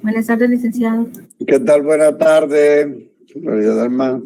Buenas tardes, licenciado. ¿Qué tal? Buenas tardes, María Dalma.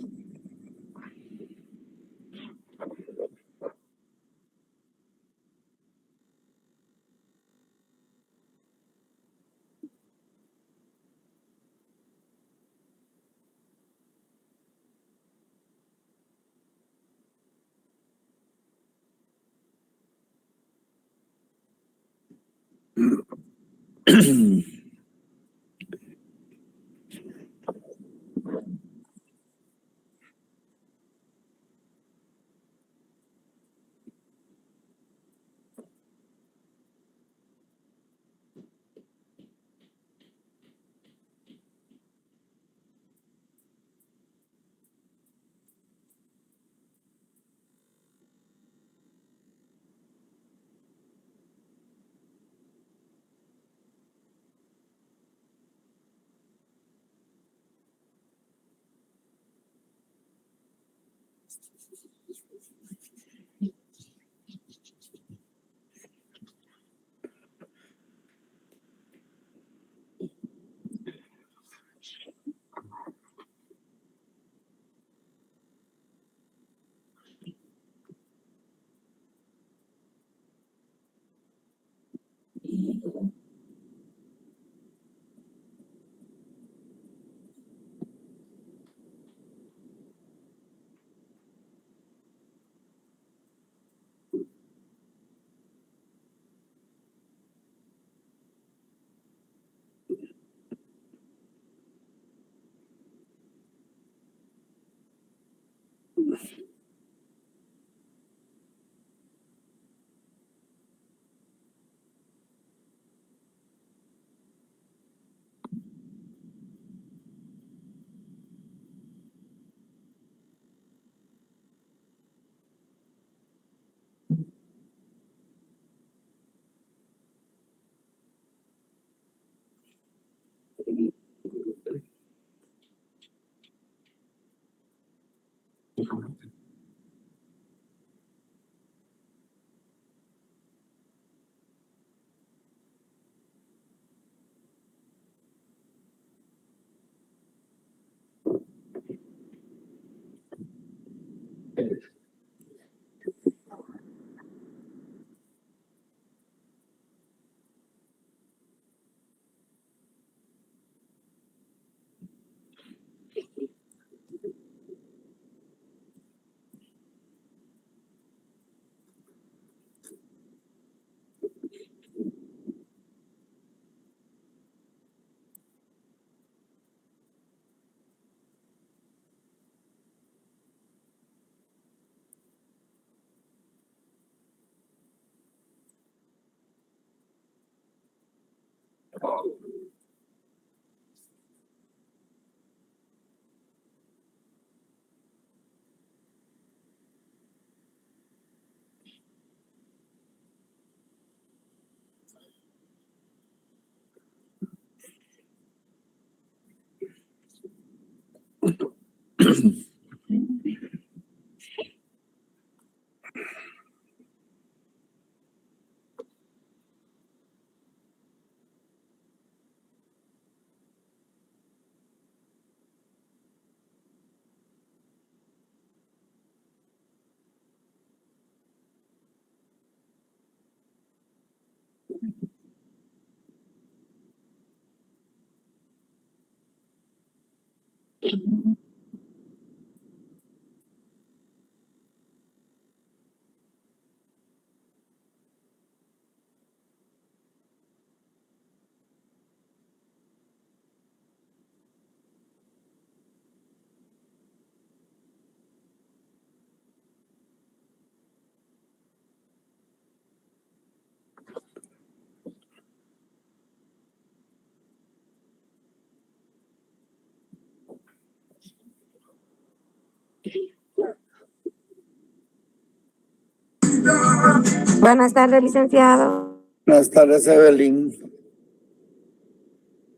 Buenas tardes, licenciado. Buenas tardes, Evelyn.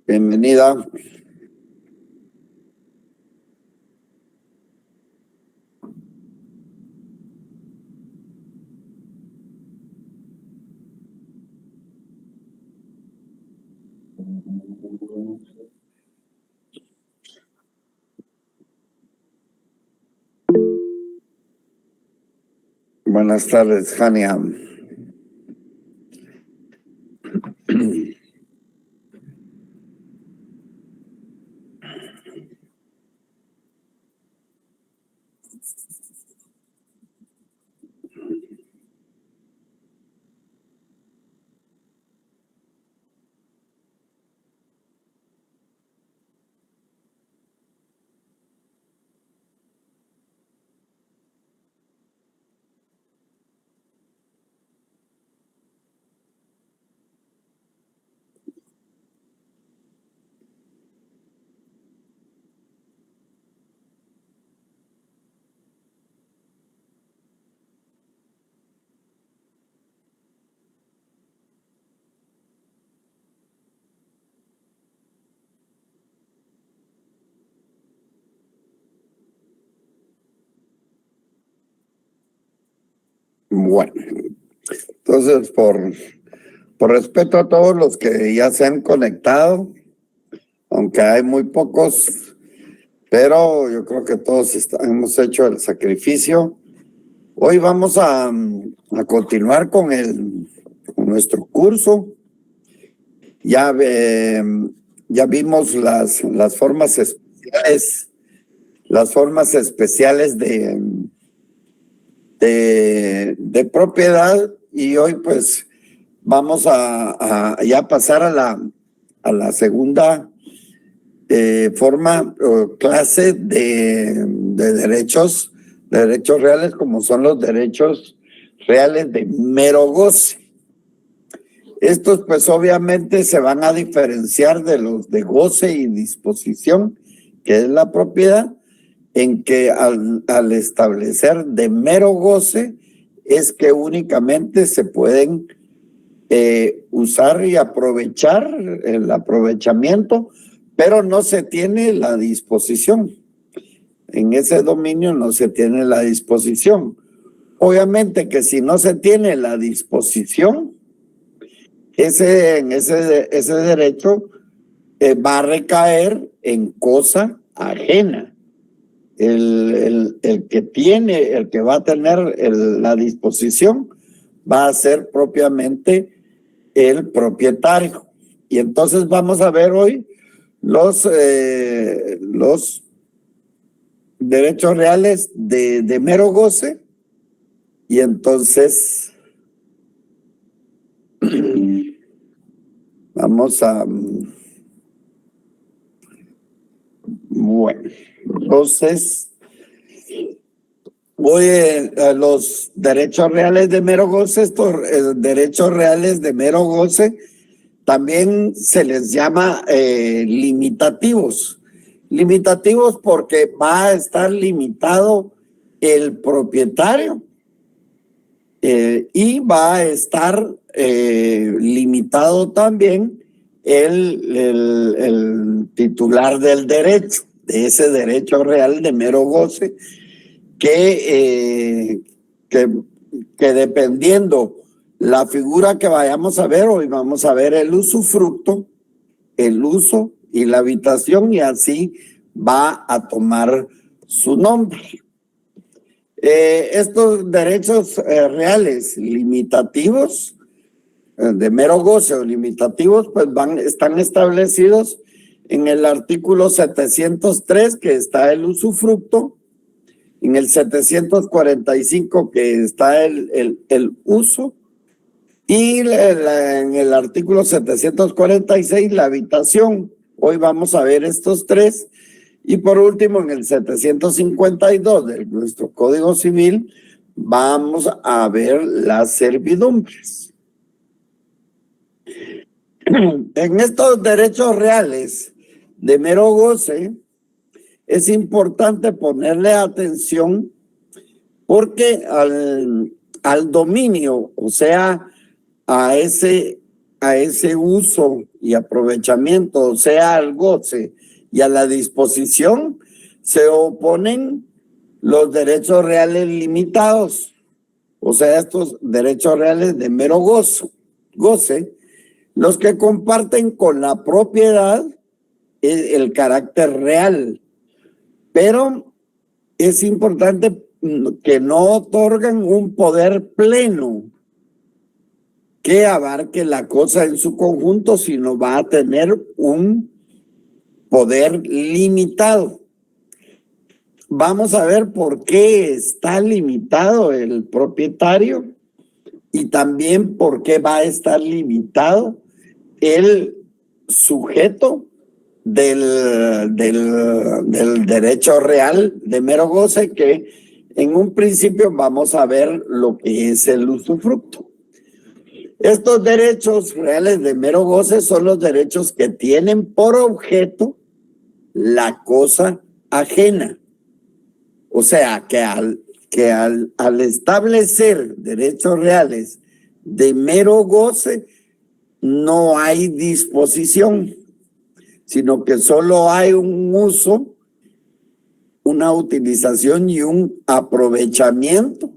Bienvenida. Buenas tardes, Jania. Bueno, entonces por respeto a todos los que ya se han conectado, aunque hay muy pocos, pero yo creo que todos hemos hecho el sacrificio. Hoy vamos a continuar con nuestro curso. Ya vimos las formas especiales de propiedad, y hoy pues vamos a ya pasar a la segunda forma o clase de derechos reales, como son los derechos reales de mero goce. Estos pues obviamente se van a diferenciar de los de goce y disposición, que es la propiedad, en que al establecer de mero goce es que únicamente se pueden usar y aprovechar el aprovechamiento, pero no se tiene la disposición. En ese dominio no se tiene la disposición. Obviamente que si no se tiene la disposición, ese derecho va a recaer en cosa ajena. El que va a tener la disposición va a ser propiamente el propietario. Y entonces vamos a ver hoy los derechos reales de mero goce. Y entonces vamos a... Bueno, entonces voy a los derechos reales de mero goce. Estos derechos reales de mero goce también se les llama limitativos. Limitativos porque va a estar limitado el propietario y va a estar limitado también el titular del derecho, de ese derecho real de mero goce, que dependiendo la figura que vayamos a ver, hoy vamos a ver el usufructo, el uso y la habitación, y así va a tomar su nombre. Estos derechos reales limitativos de mero goce o limitativos pues están establecidos en el artículo 703, que está el usufructo, en el 745 que está el uso, y en el artículo 746 la habitación. Hoy vamos a ver estos tres. Y por último, en el 752 de nuestro Código Civil, vamos a ver las servidumbres. En estos derechos reales de mero goce, es importante ponerle atención porque al dominio, o sea, a ese uso y aprovechamiento, o sea, al goce y a la disposición, se oponen los derechos reales limitados, o sea, estos derechos reales de mero goce, los que comparten con la propiedad el carácter real, pero es importante que no otorgan un poder pleno que abarque la cosa en su conjunto, sino va a tener un poder limitado. Vamos a ver por qué está limitado el propietario y también por qué va a estar limitado el sujeto del derecho real de mero goce, que en un principio vamos a ver lo que es el usufructo. Estos derechos reales de mero goce son los derechos que tienen por objeto la cosa ajena. O sea, que al establecer derechos reales de mero goce, no hay disposición, sino que solo hay un uso, una utilización y un aprovechamiento,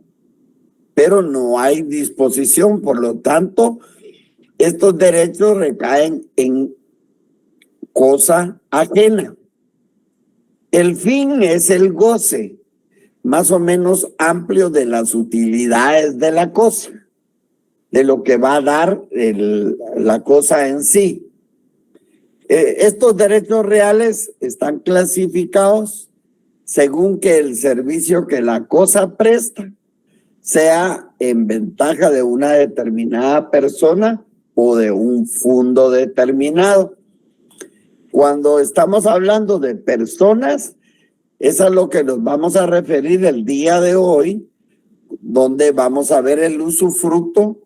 pero no hay disposición. Por lo tanto, estos derechos recaen en cosa ajena. El fin es el goce más o menos amplio de las utilidades de la cosa, de lo que va a dar la cosa en sí. Estos derechos reales están clasificados según que el servicio que la cosa presta sea en ventaja de una determinada persona o de un fondo determinado. Cuando estamos hablando de personas, es a lo que nos vamos a referir el día de hoy, donde vamos a ver el usufructo,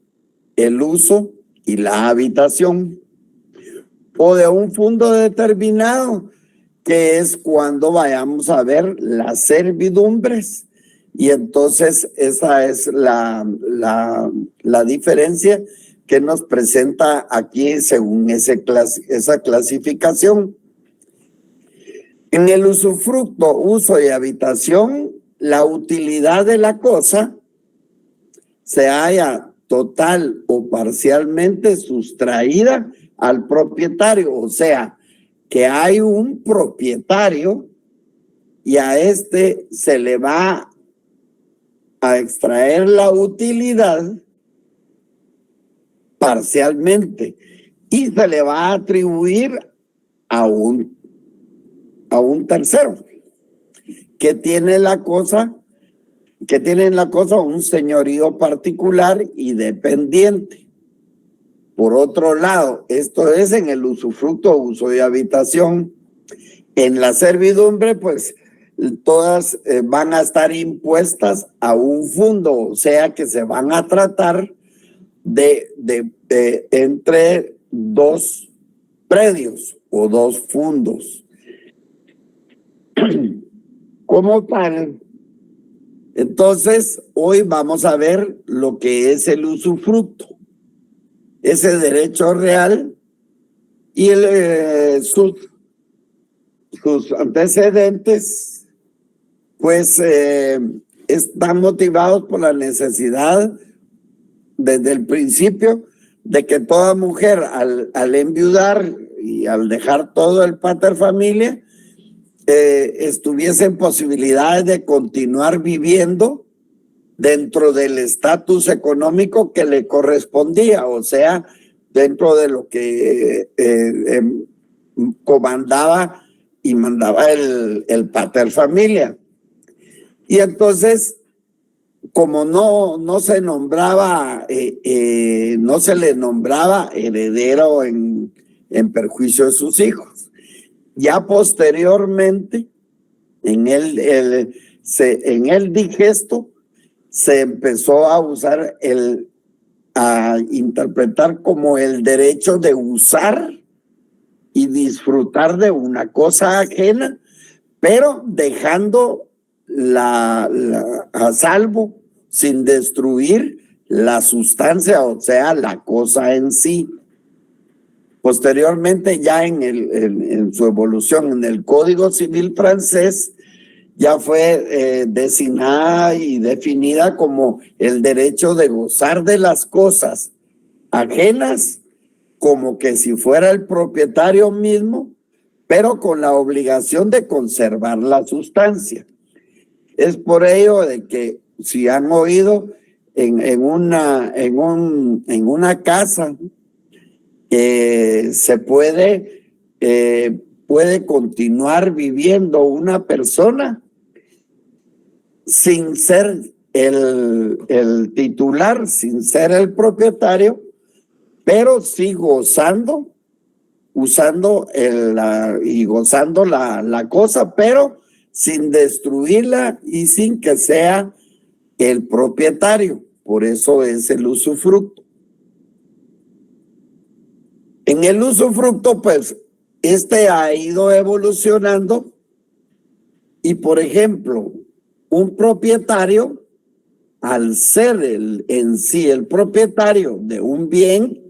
el uso y la habitación. O de un fondo determinado, que es cuando vayamos a ver las servidumbres. Y entonces esa es la diferencia que nos presenta aquí según esa clasificación. En el usufructo, uso y habitación, la utilidad de la cosa se halla total o parcialmente sustraída al propietario, o sea, que hay un propietario y a este se le va a extraer la utilidad parcialmente y se le va a atribuir a un tercero que tiene en la cosa un señorío particular y dependiente. Por otro lado, esto es en el usufructo, uso y habitación. En la servidumbre, pues todas van a estar impuestas a un fondo, o sea que se van a tratar de entre dos predios o dos fondos. Como tal, entonces hoy vamos a ver lo que es el usufructo, ese derecho real y sus antecedentes, pues están motivados por la necesidad desde el principio de que toda mujer al enviudar y al dejar todo el paterfamilia estuviese en posibilidades de continuar viviendo dentro del estatus económico que le correspondía, o sea, dentro de lo que comandaba y mandaba el paterfamilia. Y entonces, como no se nombraba, no se le nombraba heredero en perjuicio de sus hijos. Ya posteriormente, en el digesto, se empezó a usar a interpretar como el derecho de usar y disfrutar de una cosa ajena, pero dejando a salvo sin destruir la sustancia, o sea, la cosa en sí. Posteriormente, ya en su evolución en el Código Civil francés, ya fue designada y definida como el derecho de gozar de las cosas ajenas, como que si fuera el propietario mismo, pero con la obligación de conservar la sustancia. Es por ello de que, si han oído, en una casa se puede continuar viviendo una persona sin ser el titular, sin ser el propietario, pero sí gozando, usando y gozando la cosa, pero sin destruirla y sin que sea el propietario. Por eso es el usufructo. En el usufructo, pues, ha ido evolucionando y, por ejemplo, un propietario, al ser en sí el propietario de un bien,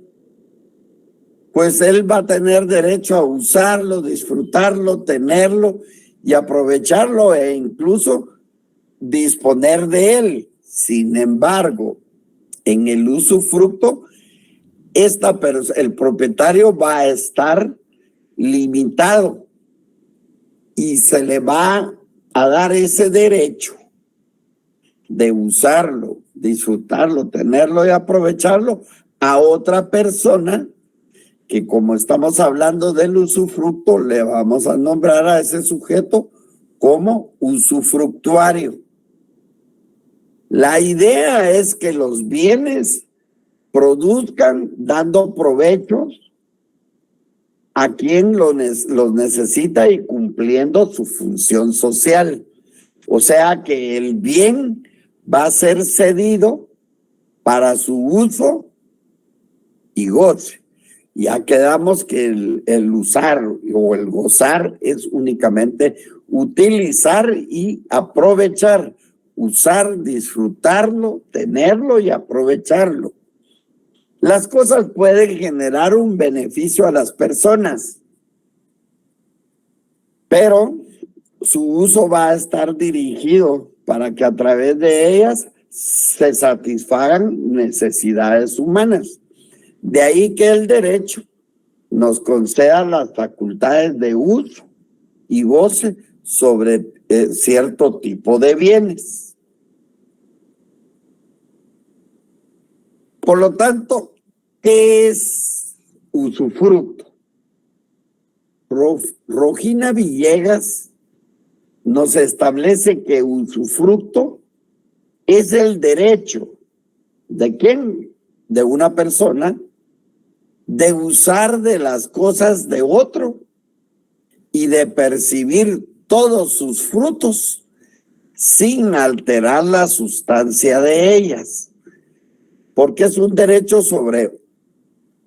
pues él va a tener derecho a usarlo, disfrutarlo, tenerlo y aprovecharlo e incluso disponer de él. Sin embargo, en el usufructo, el propietario va a estar limitado y se le va a dar ese derecho de usarlo, disfrutarlo, tenerlo y aprovecharlo a otra persona que, como estamos hablando del usufructo, le vamos a nombrar a ese sujeto como usufructuario. La idea es que los bienes produzcan dando provechos a quien los necesita y cumpliendo su función social. O sea que el bien va a ser cedido para su uso y goce. Ya quedamos que el usar o el gozar es únicamente utilizar y aprovechar. Usar, disfrutarlo, tenerlo y aprovecharlo. Las cosas pueden generar un beneficio a las personas, pero su uso va a estar dirigido para que a través de ellas se satisfagan necesidades humanas. De ahí que el derecho nos conceda las facultades de uso y goce sobre cierto tipo de bienes. Por lo tanto, ¿qué es usufructo? Rogina Villegas nos establece que usufructo es el derecho de quién, de una persona, de usar de las cosas de otro y de percibir todos sus frutos sin alterar la sustancia de ellas, porque es un derecho sobre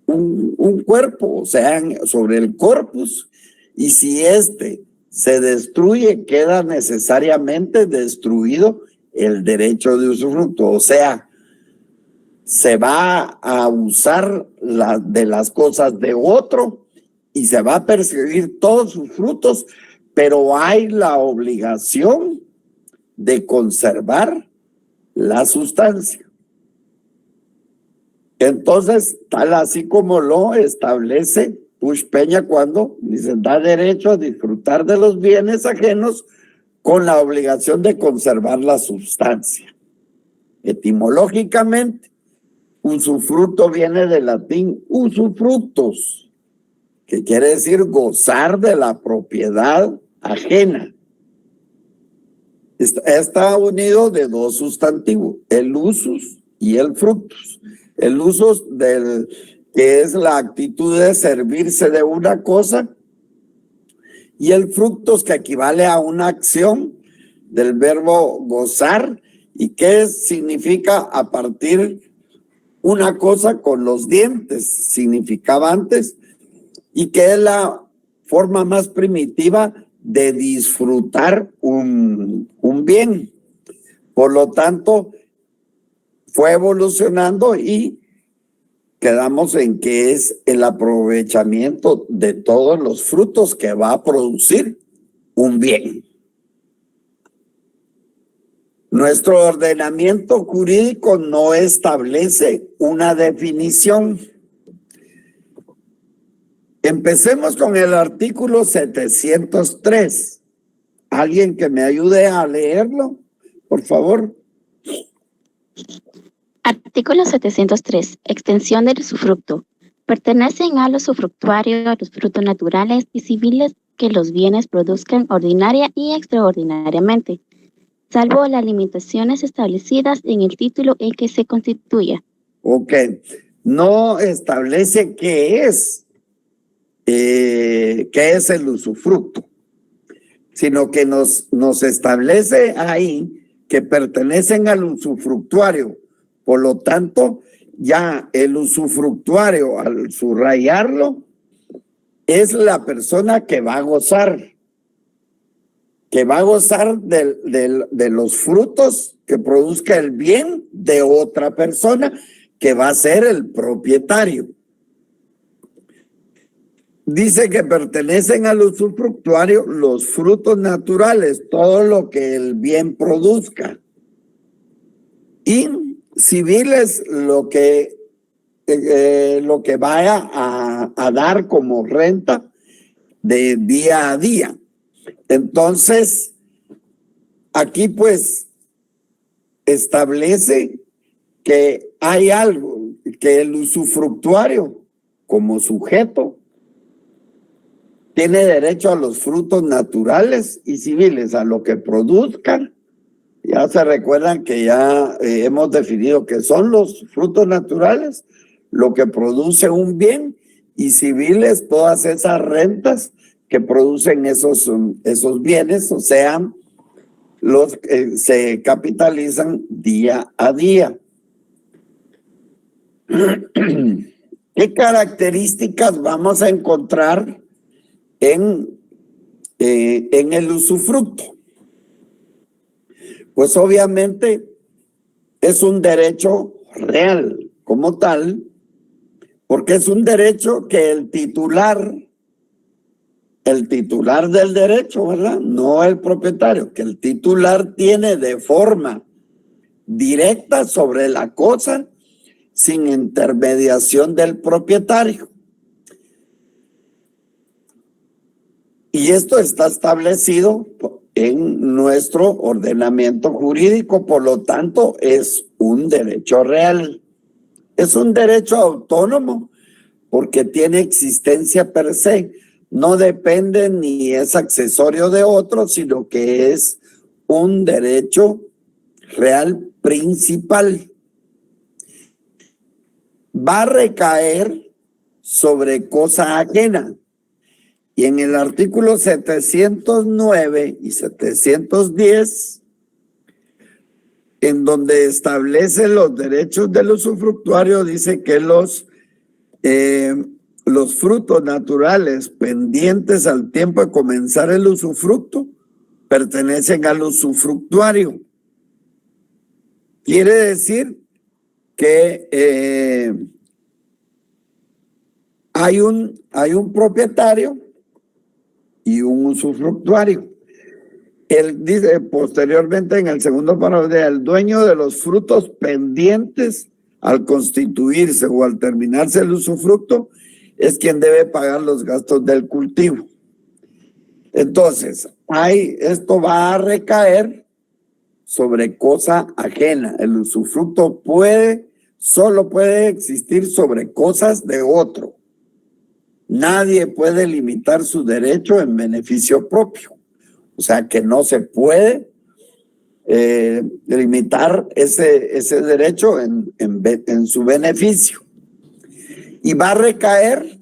un cuerpo, o sea, sobre el corpus, y si éste se destruye, queda necesariamente destruido el derecho de usufructo, o sea, se va a usar de las cosas de otro y se va a percibir todos sus frutos, pero hay la obligación de conservar la sustancia. Entonces, tal así como lo establece Puig Peña cuando dice, da derecho a disfrutar de los bienes ajenos con la obligación de conservar la sustancia. Etimológicamente, usufructo viene del latín usufructus, que quiere decir gozar de la propiedad ajena. Está unido de dos sustantivos, el usus y el fructus. El uso que es la actitud de servirse de una cosa, y el fructus, que equivale a una acción del verbo gozar y que significa a partir una cosa con los dientes, significaba antes, y que es la forma más primitiva de disfrutar un bien. Por lo tanto, fue evolucionando y quedamos en que es el aprovechamiento de todos los frutos que va a producir un bien. Nuestro ordenamiento jurídico no establece una definición. Empecemos con el artículo 703. ¿Alguien que me ayude a leerlo, por favor? Artículo 703. Extensión del usufructo. Pertenecen al usufructuario a los frutos naturales y civiles que los bienes produzcan ordinaria y extraordinariamente, salvo las limitaciones establecidas en el título en que se constituya. Ok. No establece qué es el usufructo, sino que nos establece ahí que pertenecen al usufructuario. Por lo tanto, ya el usufructuario, al subrayarlo, es la persona que va a gozar de los frutos que produzca el bien de otra persona, que va a ser el propietario. Dice que pertenecen al usufructuario los frutos naturales, todo lo que el bien produzca. Y civiles, lo que vaya a dar como renta de día a día. Entonces, aquí pues establece que hay algo, que el usufructuario como sujeto tiene derecho a los frutos naturales y civiles, a lo que produzcan. Ya se recuerdan que ya hemos definido que son los frutos naturales, lo que produce un bien, y civiles, todas esas rentas que producen esos bienes, o sea, los que se capitalizan día a día. ¿Qué características vamos a encontrar en el usufructo? Pues obviamente es un derecho real como tal, porque es un derecho que el titular del derecho, ¿verdad? No el propietario, que el titular tiene de forma directa sobre la cosa sin intermediación del propietario. Y esto está establecido en nuestro ordenamiento jurídico, por lo tanto, es un derecho real. Es un derecho autónomo porque tiene existencia per se. No depende ni es accesorio de otro, sino que es un derecho real principal. Va a recaer sobre cosa ajena. Y en el artículo 709 y 710, en donde establece los derechos del usufructuario, dice que los frutos naturales pendientes al tiempo de comenzar el usufructo pertenecen al usufructuario. Quiere decir que hay un propietario y un usufructuario. Él dice posteriormente en el segundo párrafo, el dueño de los frutos pendientes al constituirse o al terminarse el usufructo es quien debe pagar los gastos del cultivo. Entonces, esto va a recaer sobre cosa ajena. El usufructo solo puede existir sobre cosas de otro. Nadie puede limitar su derecho en beneficio propio. O sea que no se puede limitar ese derecho en su beneficio. Y va a recaer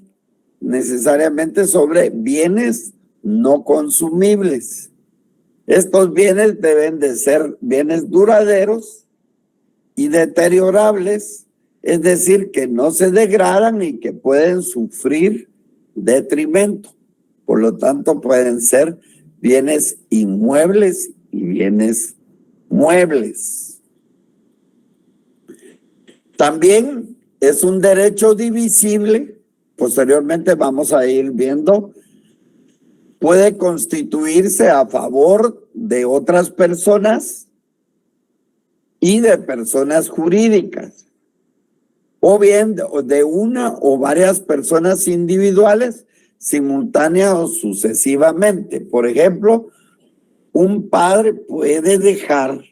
necesariamente sobre bienes no consumibles. Estos bienes deben de ser bienes duraderos y deteriorables, es decir, que no se degradan y que pueden sufrir detrimento. Por lo tanto, pueden ser bienes inmuebles y bienes muebles. También es un derecho divisible, posteriormente vamos a ir viendo, puede constituirse a favor de otras personas y de personas jurídicas, o bien de una o varias personas individuales simultánea o sucesivamente. Por ejemplo, un padre puede dejar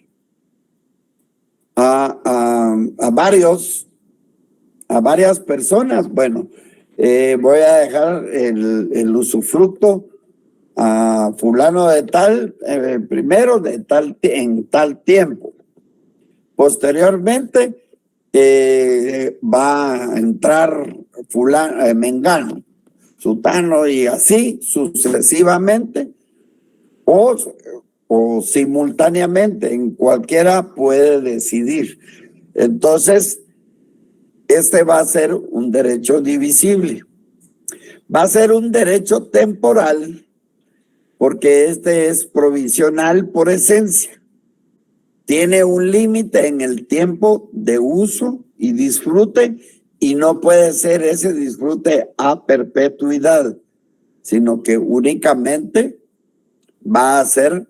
a varias personas. Bueno, voy a dejar el usufructo a fulano de tal, primero de tal, en tal tiempo. Posteriormente va a entrar fulano, mengano, sutano, y así sucesivamente, o simultáneamente, en cualquiera puede decidir. Entonces, este va a ser un derecho divisible. Va a ser un derecho temporal, porque este es provisional por esencia. Tiene un límite en el tiempo de uso y disfrute, y no puede ser ese disfrute a perpetuidad, sino que únicamente va a ser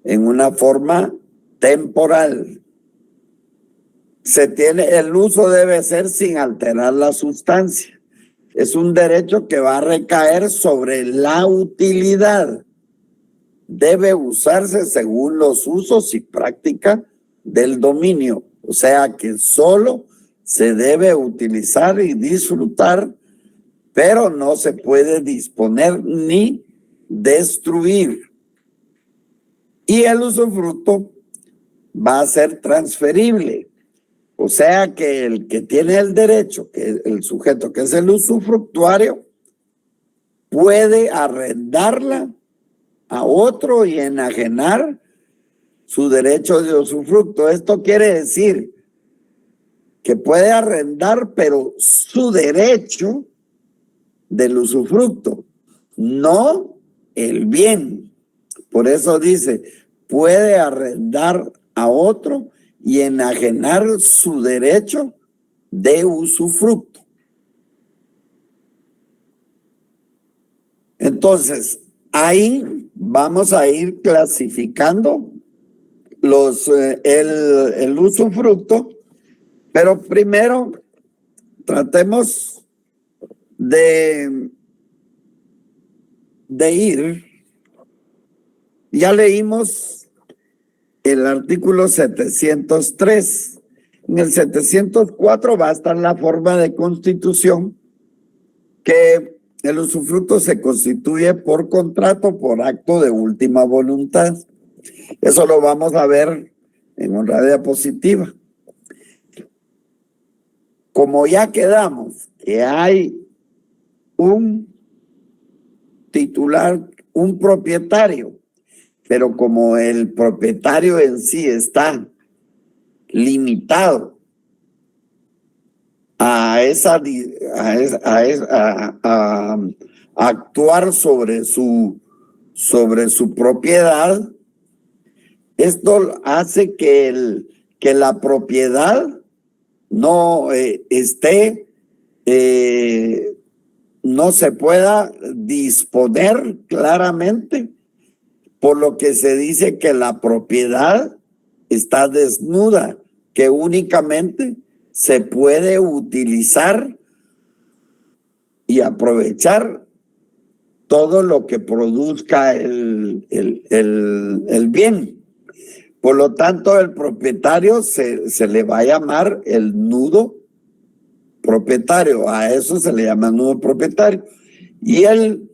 en una forma temporal. El uso debe ser sin alterar la sustancia. Es un derecho que va a recaer sobre la utilidad. Debe usarse según los usos y práctica del dominio. O sea que solo se debe utilizar y disfrutar, pero no se puede disponer ni destruir. Y el usufructo va a ser transferible. O sea que el que tiene el derecho, que el sujeto que es el usufructuario, puede arrendarla a otro y enajenar su derecho de usufructo. Esto quiere decir que puede arrendar, pero su derecho del usufructo, no el bien. Por eso dice, puede arrendar a otro y enajenar su derecho de usufructo. Entonces, ahí vamos a ir clasificando el usufructo, pero primero tratemos de ir. Ya leímos el artículo 703. En el 704 va a estar la forma de constitución, que el usufructo se constituye por contrato, por acto de última voluntad. Eso lo vamos a ver en una diapositiva. Como ya quedamos que hay un titular, un propietario, pero como el propietario en sí está limitado a actuar sobre su propiedad, esto hace que la propiedad no no se pueda disponer claramente, por lo que se dice que la propiedad está desnuda, que únicamente se puede utilizar y aprovechar todo lo que produzca el bien. Por lo tanto, el propietario se le va a llamar el nudo propietario. A eso se le llama nudo propietario. Y el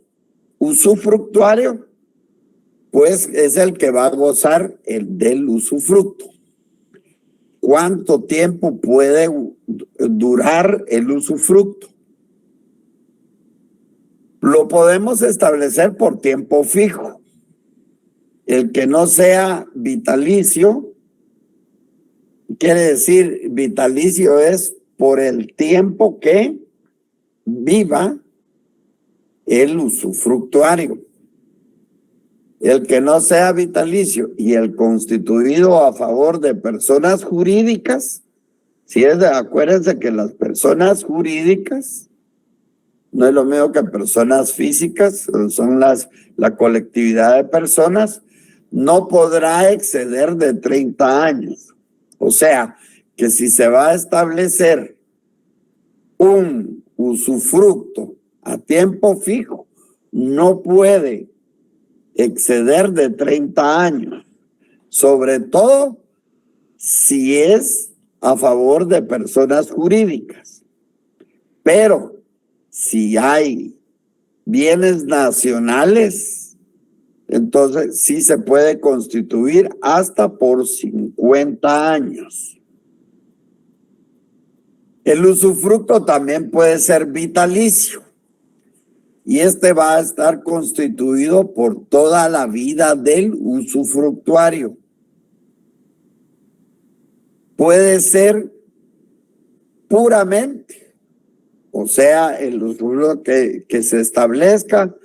usufructuario, pues, es el que va a gozar del usufructo. ¿Cuánto tiempo puede durar el usufructo? Lo podemos establecer por tiempo fijo. El que no sea vitalicio, quiere decir, vitalicio es por el tiempo que viva el usufructuario. El que no sea vitalicio y el constituido a favor de personas jurídicas Acuérdense que las personas jurídicas no es lo mismo que personas físicas, son la colectividad de personas, no podrá exceder de 30 años. O sea, que si se va a establecer un usufructo a tiempo fijo, no puede exceder de 30 años, sobre todo si es a favor de personas jurídicas. Pero si hay bienes nacionales, entonces sí se puede constituir hasta por 50 años. El usufructo también puede ser vitalicio y este va a estar constituido por toda la vida del usufructuario. Puede ser puramente, o sea, el usufructo que se establezca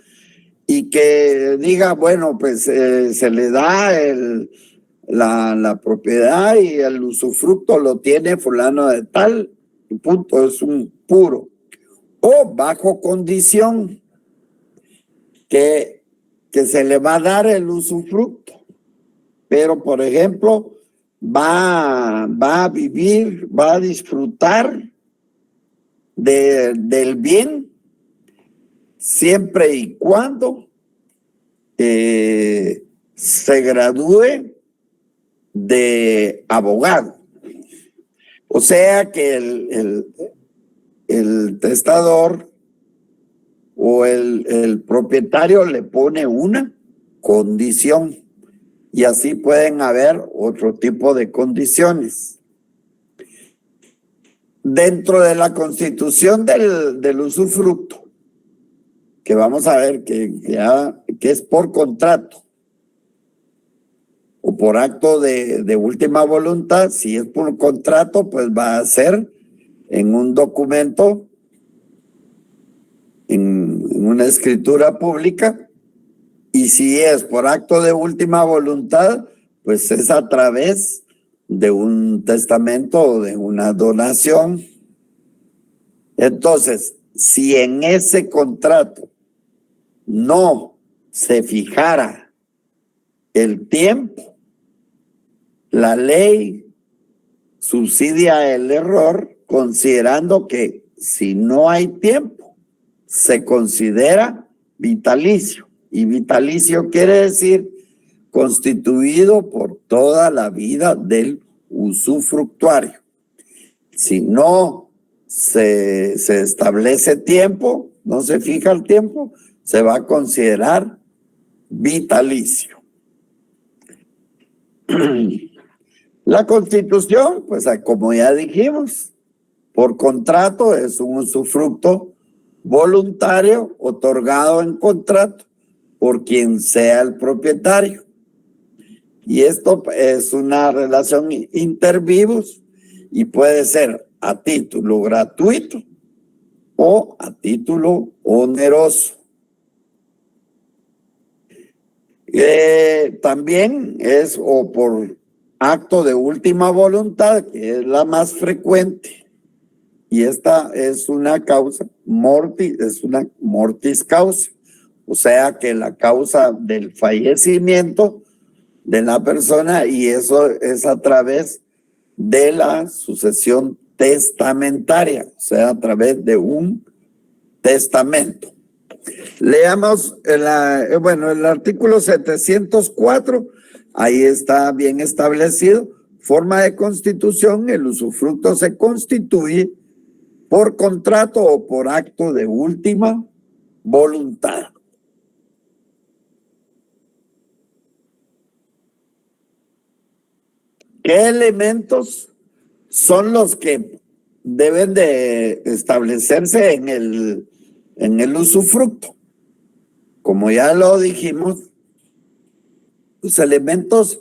y que diga, bueno, pues se le da la propiedad y el usufructo lo tiene fulano de tal, y punto, es un puro. O bajo condición que se le va a dar el usufructo, pero por ejemplo va a vivir, va a disfrutar del bien siempre y cuando se gradúe de abogado. O sea que el testador o el propietario le pone una condición y así pueden haber otro tipo de condiciones. Dentro de la constitución del usufructo, que vamos a ver que es por contrato o por acto de última voluntad. Si es por contrato, pues va a ser en un documento, en una escritura pública, y si es por acto de última voluntad, pues es a través de un testamento o de una donación. Entonces, si en ese contrato no se fijara el tiempo, la ley subsidia el error considerando que si no hay tiempo, se considera vitalicio. Y vitalicio quiere decir constituido por toda la vida del usufructuario. Si no se establece tiempo, no se fija el tiempo, se va a considerar vitalicio. La Constitución, pues como ya dijimos, por contrato es un usufructo voluntario otorgado en contrato por quien sea el propietario. Y esto es una relación inter vivos y puede ser a título gratuito o a título oneroso. También es o por acto de última voluntad, que es la más frecuente, y esta es una causa mortis, es una mortis causa, o sea que la causa del fallecimiento de la persona, y eso es a través de la sucesión testamentaria, o sea, a través de un testamento. Leamos el artículo 704, ahí está bien establecido. Forma de constitución: el usufructo se constituye por contrato o por acto de última voluntad. ¿Qué elementos son los que deben de establecerse en el usufructo? Como ya lo dijimos, los elementos,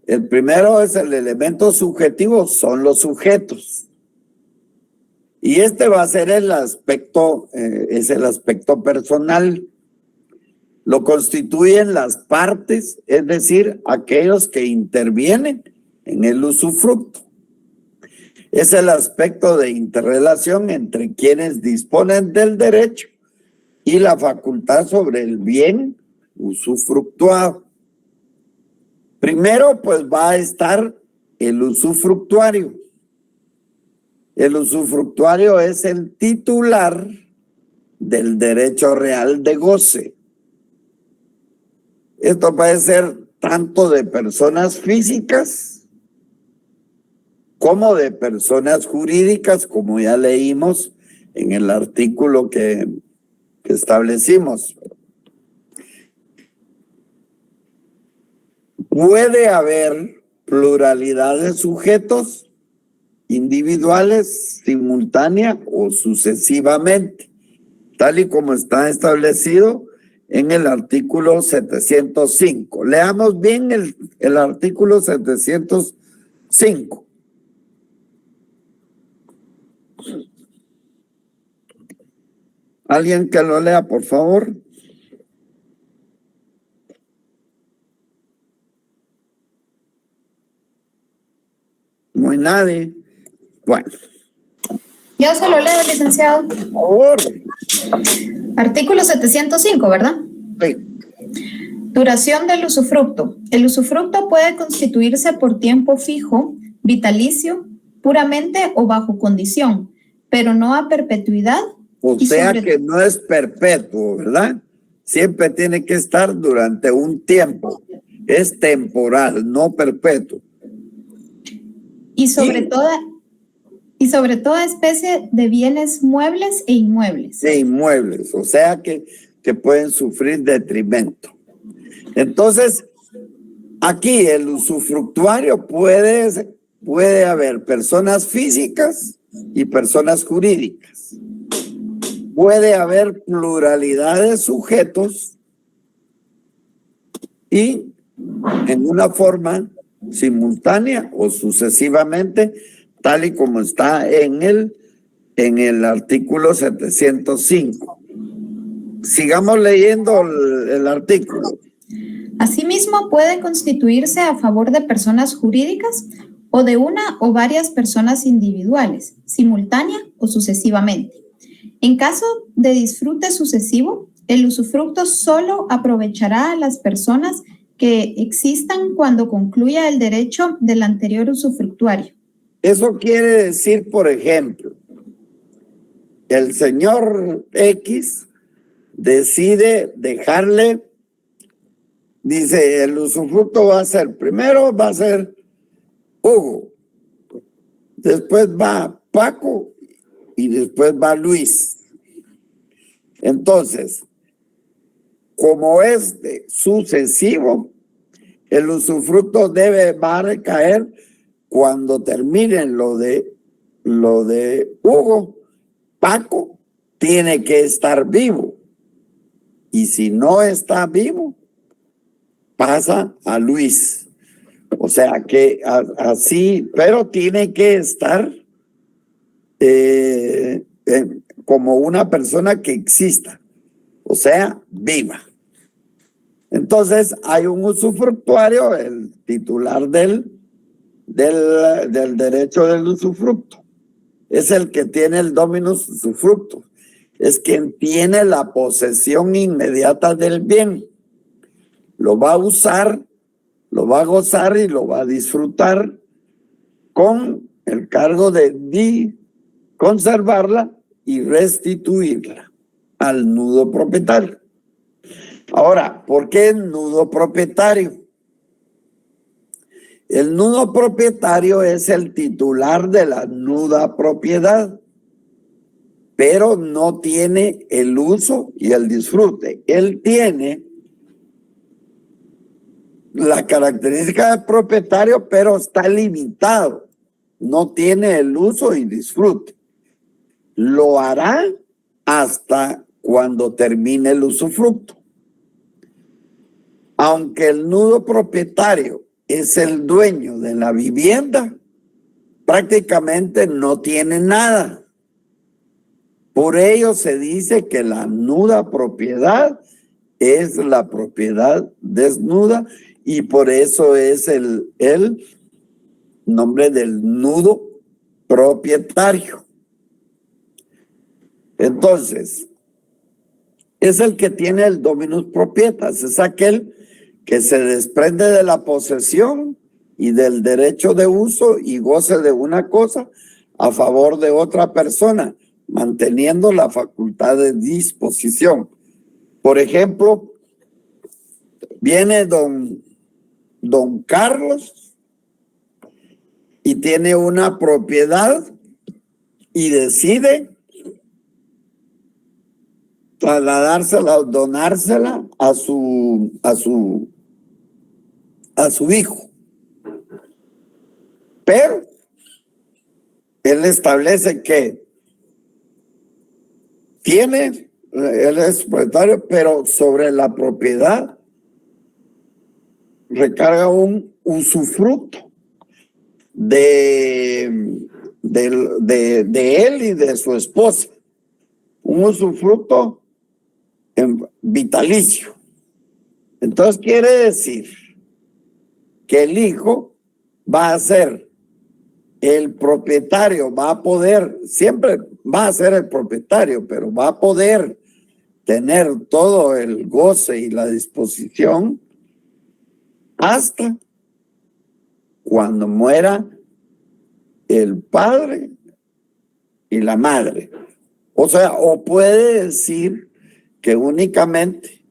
el primero es el elemento subjetivo, son los sujetos. Y este va a ser el aspecto personal. Lo constituyen las partes, es decir, aquellos que intervienen en el usufructo. Es el aspecto de interrelación entre quienes disponen del derecho y la facultad sobre el bien usufructuado. Primero, pues va a estar el usufructuario. El usufructuario es el titular del derecho real de goce. Esto puede ser tanto de personas físicas como de personas jurídicas, como ya leímos en el artículo que establecimos. Puede haber pluralidad de sujetos individuales, simultánea o sucesivamente, tal y como está establecido en el artículo 705. Leamos bien el artículo 705. ¿Alguien que lo lea, por favor? No hay nadie. Bueno. Yo se lo leo, licenciado. Por favor. Artículo 705, ¿verdad? Sí. Duración del usufructo. El usufructo puede constituirse por tiempo fijo, vitalicio, puramente o bajo condición, pero no a perpetuidad. O sea que no es perpetuo, ¿verdad? Siempre tiene que estar durante un tiempo. Es temporal, no perpetuo. Y sobre toda especie de bienes muebles e inmuebles. De inmuebles, o sea que pueden sufrir detrimento. Entonces, aquí el usufructuario puede haber personas físicas y personas jurídicas. Puede haber pluralidad de sujetos y en una forma simultánea o sucesivamente, tal y como está en el artículo 705. Sigamos leyendo el artículo. Asimismo, puede constituirse a favor de personas jurídicas o de una o varias personas individuales, simultánea o sucesivamente. En caso de disfrute sucesivo, el usufructo solo aprovechará a las personas que existan cuando concluya el derecho del anterior usufructuario. Eso quiere decir, por ejemplo, el señor X decide dejarle, dice, el usufructo primero va a ser Hugo, después va Paco y después va Luis. Entonces, como es sucesivo, el usufructo va a recaer cuando terminen lo de Hugo. Paco tiene que estar vivo. Y si no está vivo, pasa a Luis. O sea que así, pero tiene que estar como una persona que exista. O sea, viva. Entonces hay un usufructuario, el titular del derecho del usufructo. Es el que tiene el dominus usufructo. Es quien tiene la posesión inmediata del bien. Lo va a usar, lo va a gozar y lo va a disfrutar con el cargo de conservarla y restituirla al nudo propietario. Ahora, ¿por qué el nudo propietario? El nudo propietario es el titular de la nuda propiedad, pero no tiene el uso y el disfrute. Él tiene la característica de propietario, pero está limitado. No tiene el uso y disfrute. Lo hará hasta cuando termine el usufructo. Aunque el nudo propietario es el dueño de la vivienda, prácticamente no tiene nada. Por ello se dice que la nuda propiedad es la propiedad desnuda y por eso es el nombre del nudo propietario. Entonces, es el que tiene el dominus propietas, es aquel que se desprende de la posesión y del derecho de uso y goce de una cosa a favor de otra persona, manteniendo la facultad de disposición. Por ejemplo, viene don Carlos y tiene una propiedad y decide trasladársela o donársela a su hijo. Pero él establece que él es propietario, pero sobre la propiedad recarga un usufructo de él y de su esposa. Un usufructo vitalicio. Entonces quiere decir que el hijo va a ser el propietario, siempre va a ser el propietario, pero va a poder tener todo el goce y la disposición hasta cuando muera el padre y la madre. O sea, o puede decir que únicamente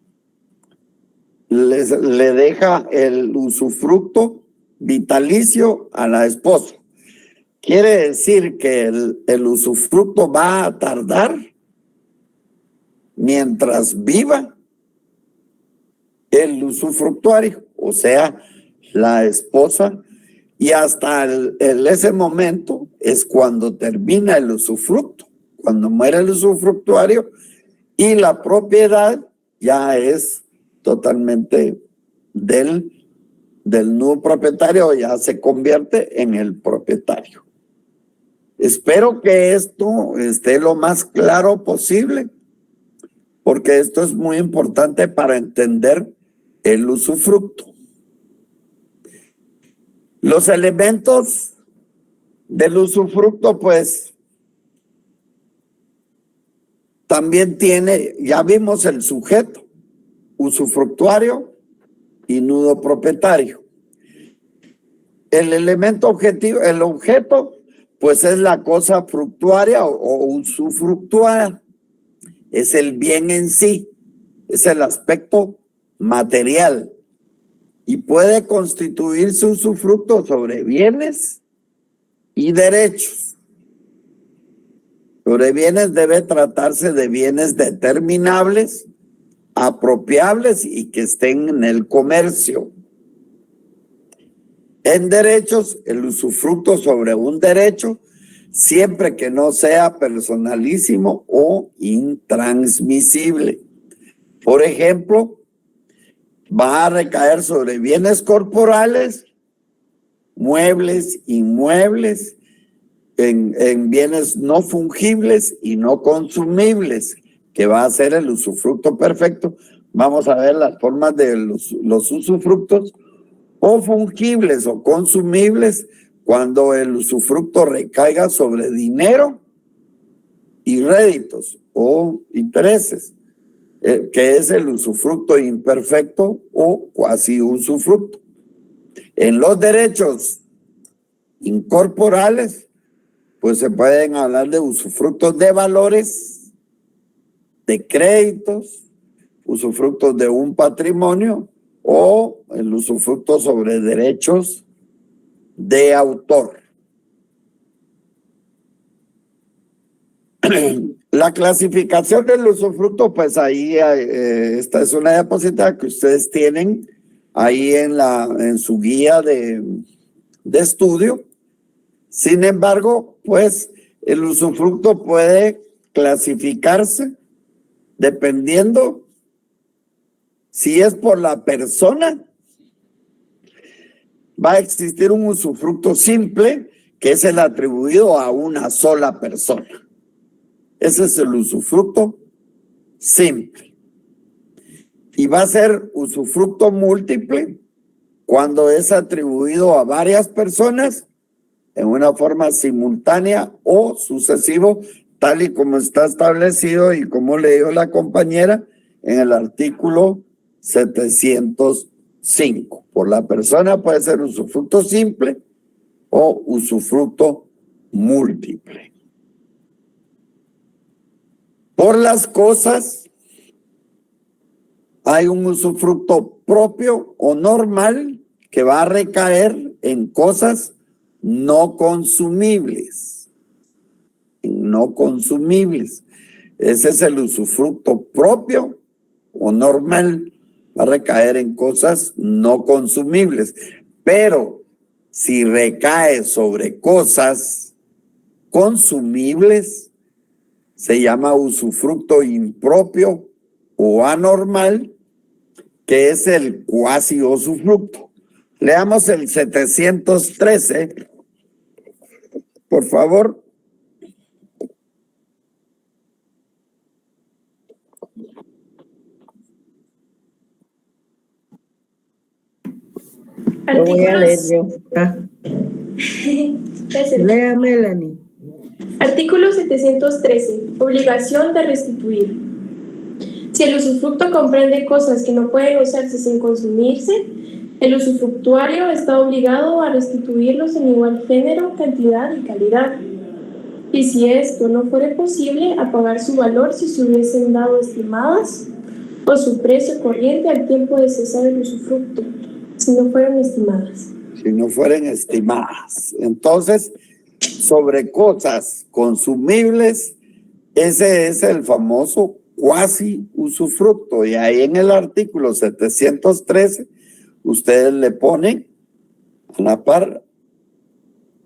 le deja el usufructo vitalicio a la esposa. Quiere decir que el usufructo va a tardar mientras viva el usufructuario, o sea, la esposa, y hasta ese momento es cuando termina el usufructo, cuando muere el usufructuario y la propiedad ya es totalmente del nuevo propietario, ya se convierte en el propietario. Espero que esto esté lo más claro posible, porque esto es muy importante para entender el usufructo. Los elementos del usufructo, pues, también ya vimos el sujeto, usufructuario y nudo propietario. El elemento objetivo, el objeto, pues es la cosa fructuaria o usufructuada. Es el bien en sí, es el aspecto material y puede constituir su usufructo sobre bienes y derechos. Sobre bienes debe tratarse de bienes determinables, apropiables y que estén en el comercio. En derechos, el usufructo sobre un derecho, siempre que no sea personalísimo o intransmisible. Por ejemplo, va a recaer sobre bienes corporales, muebles, inmuebles, en bienes no fungibles y no consumibles, que va a ser el usufructo perfecto. Vamos a ver las formas de los usufructos o fungibles o consumibles cuando el usufructo recaiga sobre dinero y réditos o intereses, que es el usufructo imperfecto o cuasi usufructo. En los derechos incorporales, pues se pueden hablar de usufructos de valores, de créditos, usufructos de un patrimonio o el usufructo sobre derechos de autor. La clasificación del usufructo, pues ahí esta es una diapositiva que ustedes tienen ahí en su guía de estudio. Sin embargo, pues el usufructo puede clasificarse dependiendo si es por la persona. Va a existir un usufructo simple que es el atribuido a una sola persona. Ese es el usufructo simple. Y va a ser usufructo múltiple cuando es atribuido a varias personas en una forma simultánea o sucesivo, tal y como está establecido y como leyó la compañera en el artículo 705. Por la persona puede ser usufructo simple o usufructo múltiple. Por las cosas hay un usufructo propio o normal que va a recaer en cosas no consumibles. No consumibles. Ese es el usufructo propio o normal. Va a recaer en cosas no consumibles. Pero si recae sobre cosas consumibles, se llama usufructo impropio o anormal, que es el cuasi usufructo. Leamos el 713, por favor. Lo voy a leer yo. Lea, Melanie. Artículo 713. Obligación de restituir. Si el usufructo comprende cosas que no pueden usarse sin consumirse, el usufructuario está obligado a restituirlos en igual género, cantidad y calidad. Y si esto no fuere posible, a pagar su valor si se hubiesen dado estimadas o su precio corriente al tiempo de cesar el usufructo, si no fueran estimadas. Si no fueran estimadas. Entonces, sobre cosas consumibles, ese es el famoso cuasi usufructo. Y ahí en el artículo 713, ustedes le ponen a la par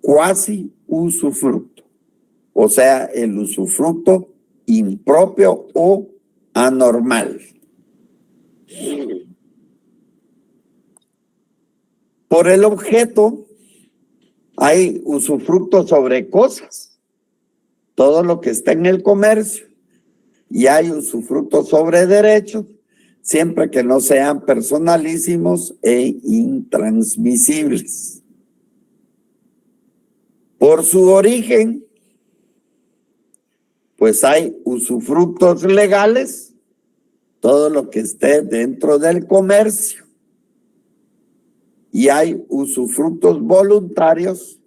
cuasi usufructo. O sea, el usufructo impropio o anormal. Por el objeto hay usufructo sobre cosas, todo lo que está en el comercio, y hay usufructo sobre derechos, siempre que no sean personalísimos e intransmisibles. Por su origen, pues hay usufructos legales, todo lo que esté dentro del comercio. Y hay usufructos voluntarios,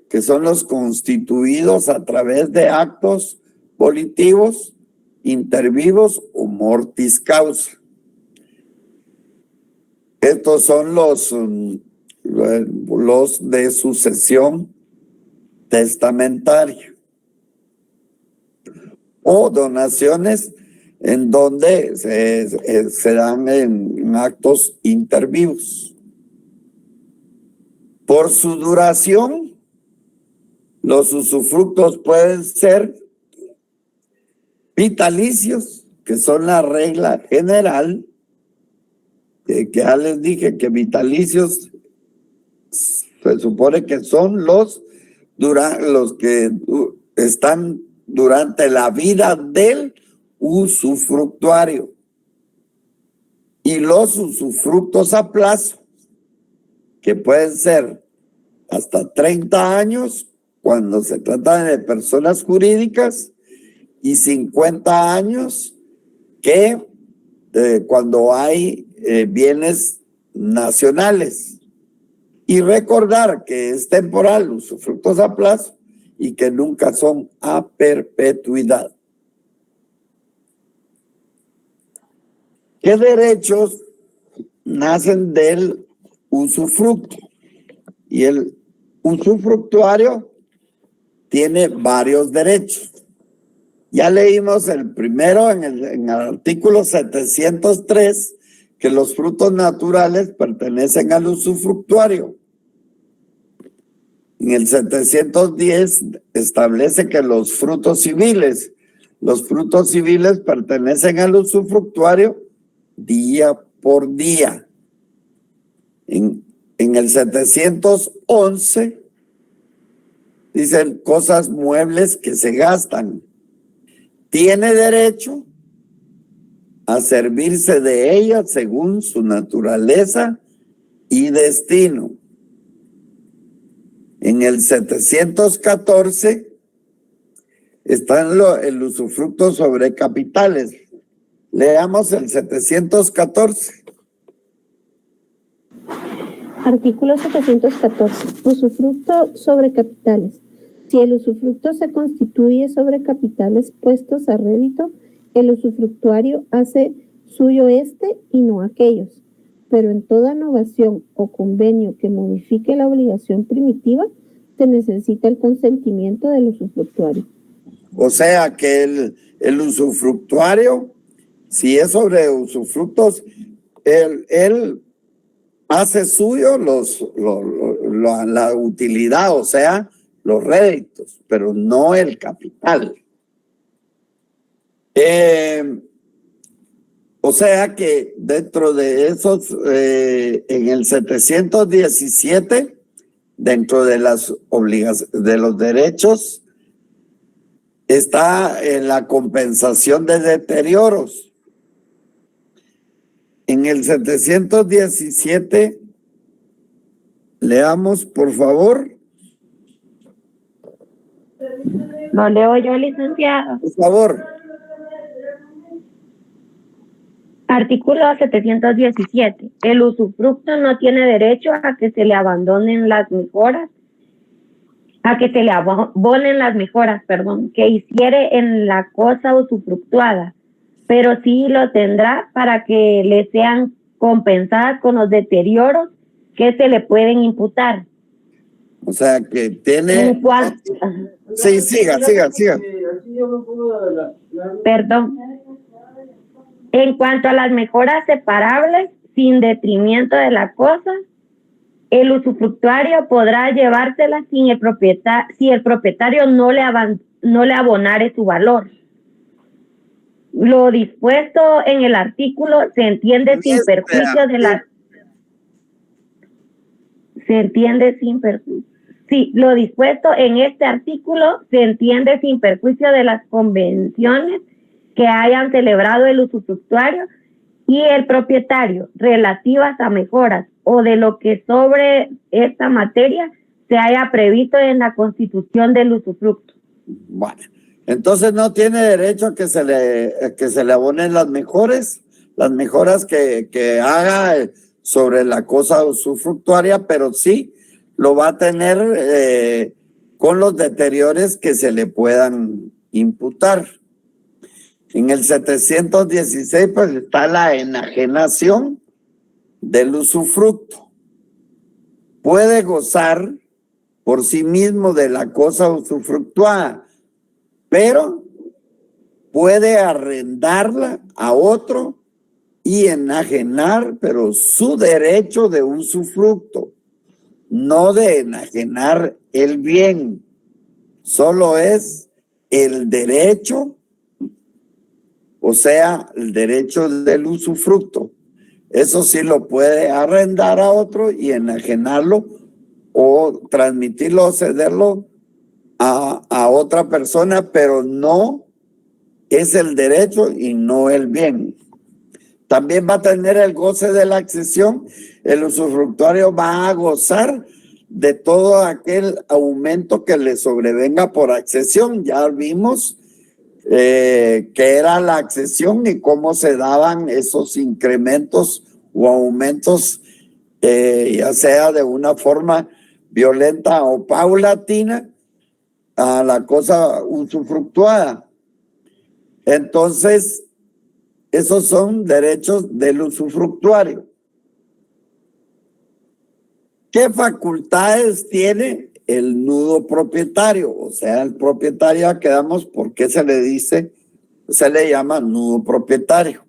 que son los constituidos a través de actos volitivos, intervivos o mortis causa. Estos son los de sucesión testamentaria o donaciones en donde se dan en actos intervivos. Por su duración, los usufructos pueden ser vitalicios, que son la regla general, que ya les dije que vitalicios se supone que son los que están durante la vida del usufructuario. Y los usufructos a plazo, que pueden ser hasta 30 años cuando se trata de personas jurídicas y 50 años cuando hay bienes nacionales. Y recordar que es temporal, usufructos a plazo, y que nunca son a perpetuidad. ¿Qué derechos nacen del usufructo? Y el usufructuario tiene varios derechos. Ya leímos el primero en el artículo 703, que los frutos naturales pertenecen al usufructuario. En el 710 establece que los frutos civiles pertenecen al usufructuario día por día. En el 711 dicen cosas muebles que se gastan. Tiene derecho a servirse de ellas según su naturaleza y destino. En el 714 está el usufructo sobre capitales. Leamos el 714. Artículo 714. Usufructo sobre capitales. Si el usufructo se constituye sobre capitales puestos a rédito, el usufructuario hace suyo este y no aquellos. Pero en toda novación o convenio que modifique la obligación primitiva, se necesita el consentimiento del usufructuario. O sea que el usufructuario, si es sobre usufructos, él hace suyo la utilidad, o sea, los réditos, pero no el capital. O sea que dentro de esos, en el 717, dentro de las obligaciones, de los derechos, está en la compensación de deterioros. En el 717, leamos, por favor. Lo leo yo, licenciado. Por favor. Artículo 717. El usufructo no tiene derecho a que se le abandonen las mejoras, que hiciere en la cosa usufructuada, pero sí lo tendrá para que le sean compensadas con los deterioros que se le pueden imputar. O sea que tiene... Sí, siga. Perdón. En cuanto a las mejoras separables, sin detrimento de la cosa, el usufructuario podrá llevárselas si el propietario no le abonare su valor. Lo dispuesto en el artículo se entiende sin perjuicio de las... Sí, lo dispuesto en este artículo se entiende sin perjuicio de las convenciones que hayan celebrado el usufructuario y el propietario relativas a mejoras o de lo que sobre esta materia se haya previsto en la constitución del usufructo. Bueno, entonces no tiene derecho a que se le abonen las mejoras que haga sobre la cosa usufructuaria, pero sí lo va a tener con los deterioros que se le puedan imputar. En el 716 pues está la enajenación del usufructo. Puede gozar por sí mismo de la cosa usufructuada, pero puede arrendarla a otro y enajenar, pero su derecho de usufructo, no de enajenar el bien, solo es el derecho, o sea, el derecho del usufructo. Eso sí lo puede arrendar a otro y enajenarlo o transmitirlo o cederlo a otra persona, pero no es el derecho y no el bien. También va a tener el goce de la accesión. El usufructuario va a gozar de todo aquel aumento que le sobrevenga por accesión. Ya vimos qué era la accesión y cómo se daban esos incrementos o aumentos, ya sea de una forma violenta o paulatina a la cosa usufructuada. Entonces, esos son derechos del usufructuario. ¿Qué facultades tiene el nudo propietario? O sea, el propietario, ya quedamos, ¿por qué se le llama nudo propietario?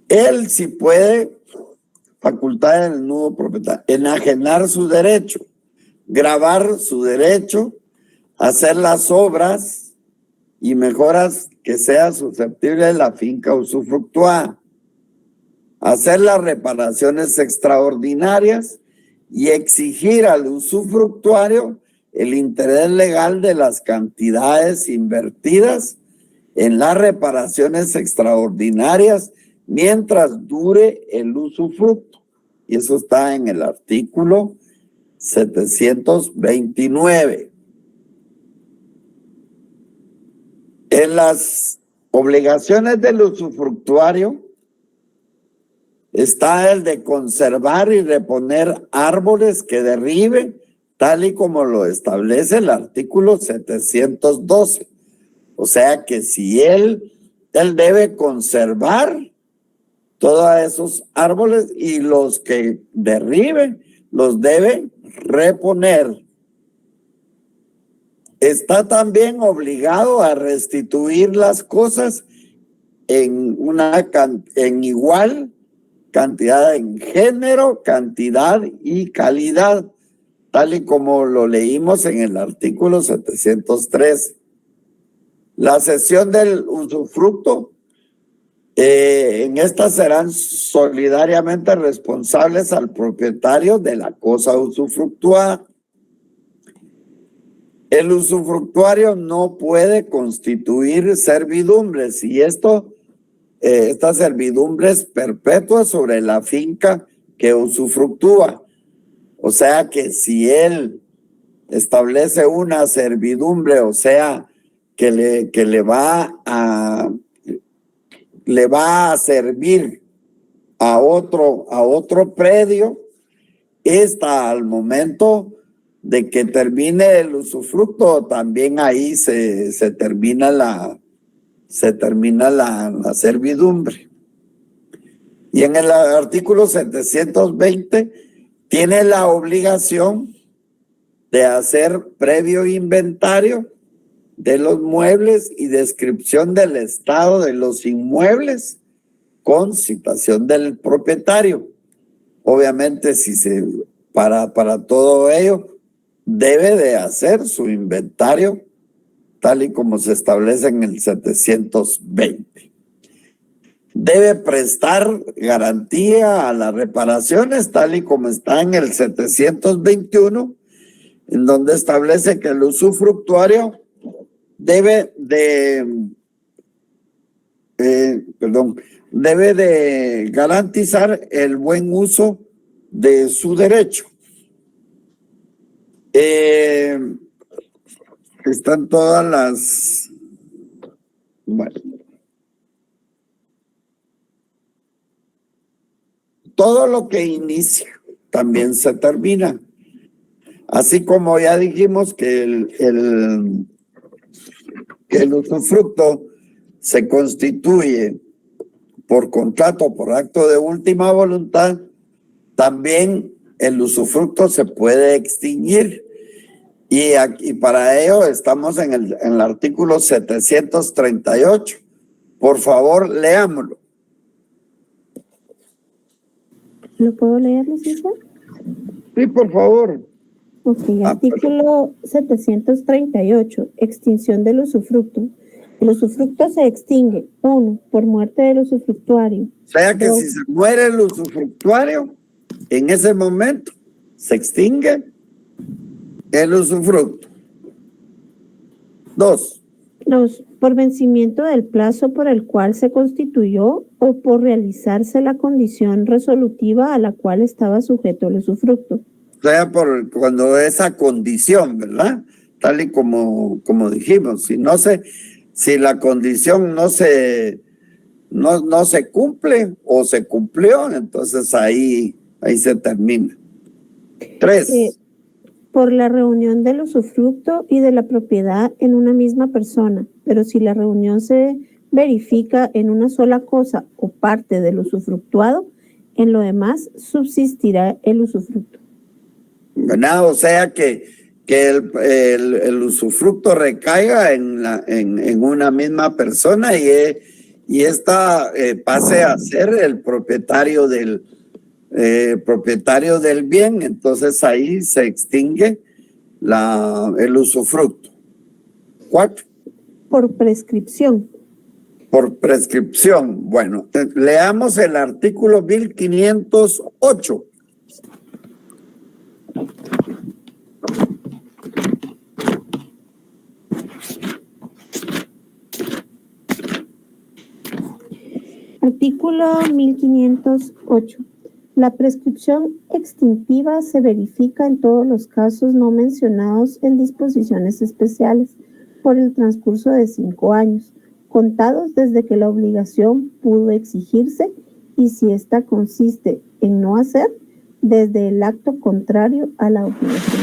Él sí puede, facultades del nudo propietario, enajenar su derecho, gravar su derecho, hacer las obras y mejoras que sea susceptible de la finca usufructuada, hacer las reparaciones extraordinarias y exigir al usufructuario el interés legal de las cantidades invertidas en las reparaciones extraordinarias mientras dure el usufructo. Y eso está en el artículo 729. En las obligaciones del usufructuario está el de conservar y reponer árboles que derribe, tal y como lo establece el artículo 712. O sea que si él debe conservar todos esos árboles y los que derribe los debe reponer. Está también obligado a restituir las cosas en igual cantidad, en género, cantidad y calidad, tal y como lo leímos en el artículo 703. La cesión del usufructo, en esta serán solidariamente responsables al propietario de la cosa usufructuada. El usufructuario no puede constituir servidumbres y estas servidumbres perpetuas sobre la finca que usufructúa. O sea que si él establece una servidumbre, o sea, que le va a servir a otro predio, al momento de que termine el usufructo, también ahí se termina la servidumbre. Y en el artículo 720 tiene la obligación de hacer previo inventario de los muebles y descripción del estado de los inmuebles con citación del propietario. Obviamente, para todo ello, debe de hacer su inventario tal y como se establece en el 720. Debe prestar garantía a las reparaciones tal y como está en el 721, en donde establece que el usufructuario debe de garantizar el buen uso de su derecho. Están todas las... Bueno. Todo lo que inicia también se termina. Así como ya dijimos que el usufructo se constituye por contrato, por acto de última voluntad, también el usufructo se puede extinguir. Y para ello estamos en el artículo 738. Por favor, leámoslo. ¿Lo puedo leer, licenciado? Sí, por favor. Ok, artículo 738, extinción del usufructo. El usufructo se extingue, 1, por muerte del usufructuario. O sea que 2, si se muere el usufructuario, en ese momento se extingue el usufructo. 2, por vencimiento del plazo por el cual se constituyó o por realizarse la condición resolutiva a la cual estaba sujeto el usufructo. O sea, cuando esa condición, ¿verdad? Tal y como dijimos, si la condición no se cumple o se cumplió, entonces ahí se termina. 3. Por la reunión del usufructo y de la propiedad en una misma persona, pero si la reunión se verifica en una sola cosa o parte del usufructuado, en lo demás subsistirá el usufructo. ¿Verdad? O sea que el usufructo recaiga en una misma persona y esta pase a ser el propietario del bien, entonces ahí se extingue el usufructo. 4. Por prescripción. Por prescripción. Bueno, leamos el artículo 1508. Artículo 1508. La prescripción extintiva se verifica en todos los casos no mencionados en disposiciones especiales por el transcurso de 5 años, contados desde que la obligación pudo exigirse y si ésta consiste en no hacer, desde el acto contrario a la obligación.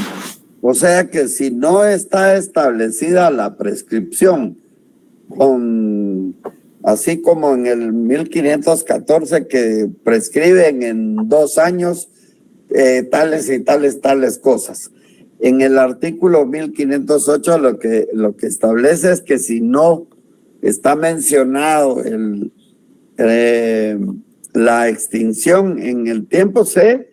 O sea que si no está establecida la prescripción, así como en el 1514 que prescriben en 2 años tales y tales cosas. En el artículo 1508 lo que establece es que si no está mencionado la extinción en el tiempo, se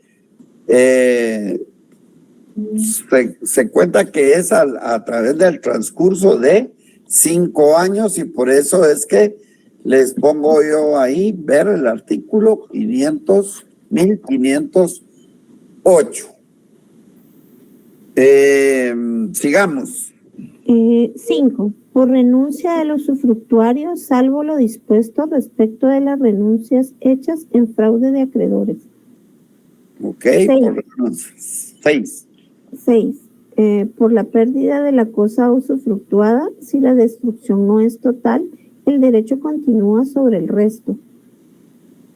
cuenta que es a través del transcurso de 5 años, y por eso es que les pongo yo ahí ver el artículo 1508. Sigamos. 5. Por renuncia del usufructuario, salvo lo dispuesto respecto de las renuncias hechas en fraude de acreedores. Ok. 6. Por la pérdida de la cosa usufructuada, si la destrucción no es total, el derecho continúa sobre el resto.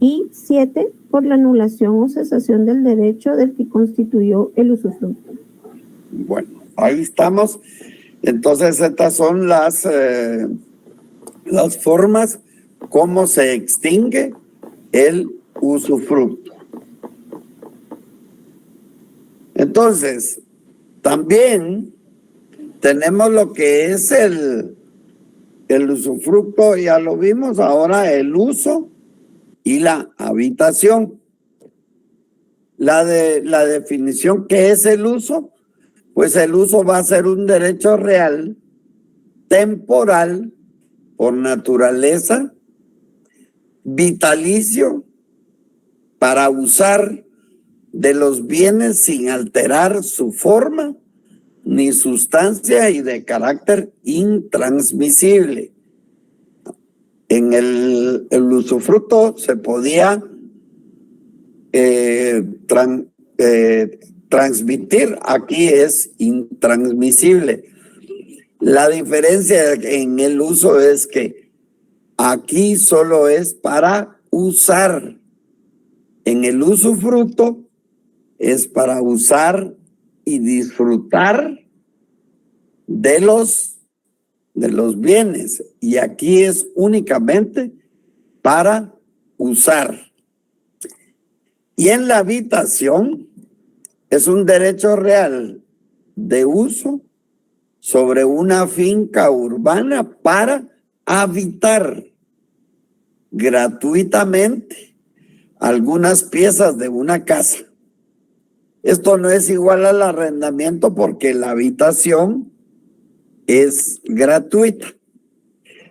Y 7. Por la anulación o cesación del derecho del que constituyó el usufructo. Bueno, ahí estamos. Entonces, estas son las formas como se extingue el usufructo. Entonces, también tenemos lo que es el usufructo, ya lo vimos, ahora el uso y la habitación. La definición, ¿qué es el uso? Pues el uso va a ser un derecho real, temporal, por naturaleza, vitalicio, para usar de los bienes sin alterar su forma ni sustancia y de carácter intransmisible. En el usufructo se podía transmitir, aquí es intransmisible. La diferencia en el uso es que aquí solo es para usar. En el usufructo es para usar y disfrutar de los bienes, y aquí es únicamente para usar. Y en la habitación es un derecho real de uso sobre una finca urbana para habitar gratuitamente algunas piezas de una casa. Esto no es igual al arrendamiento porque la habitación es gratuita.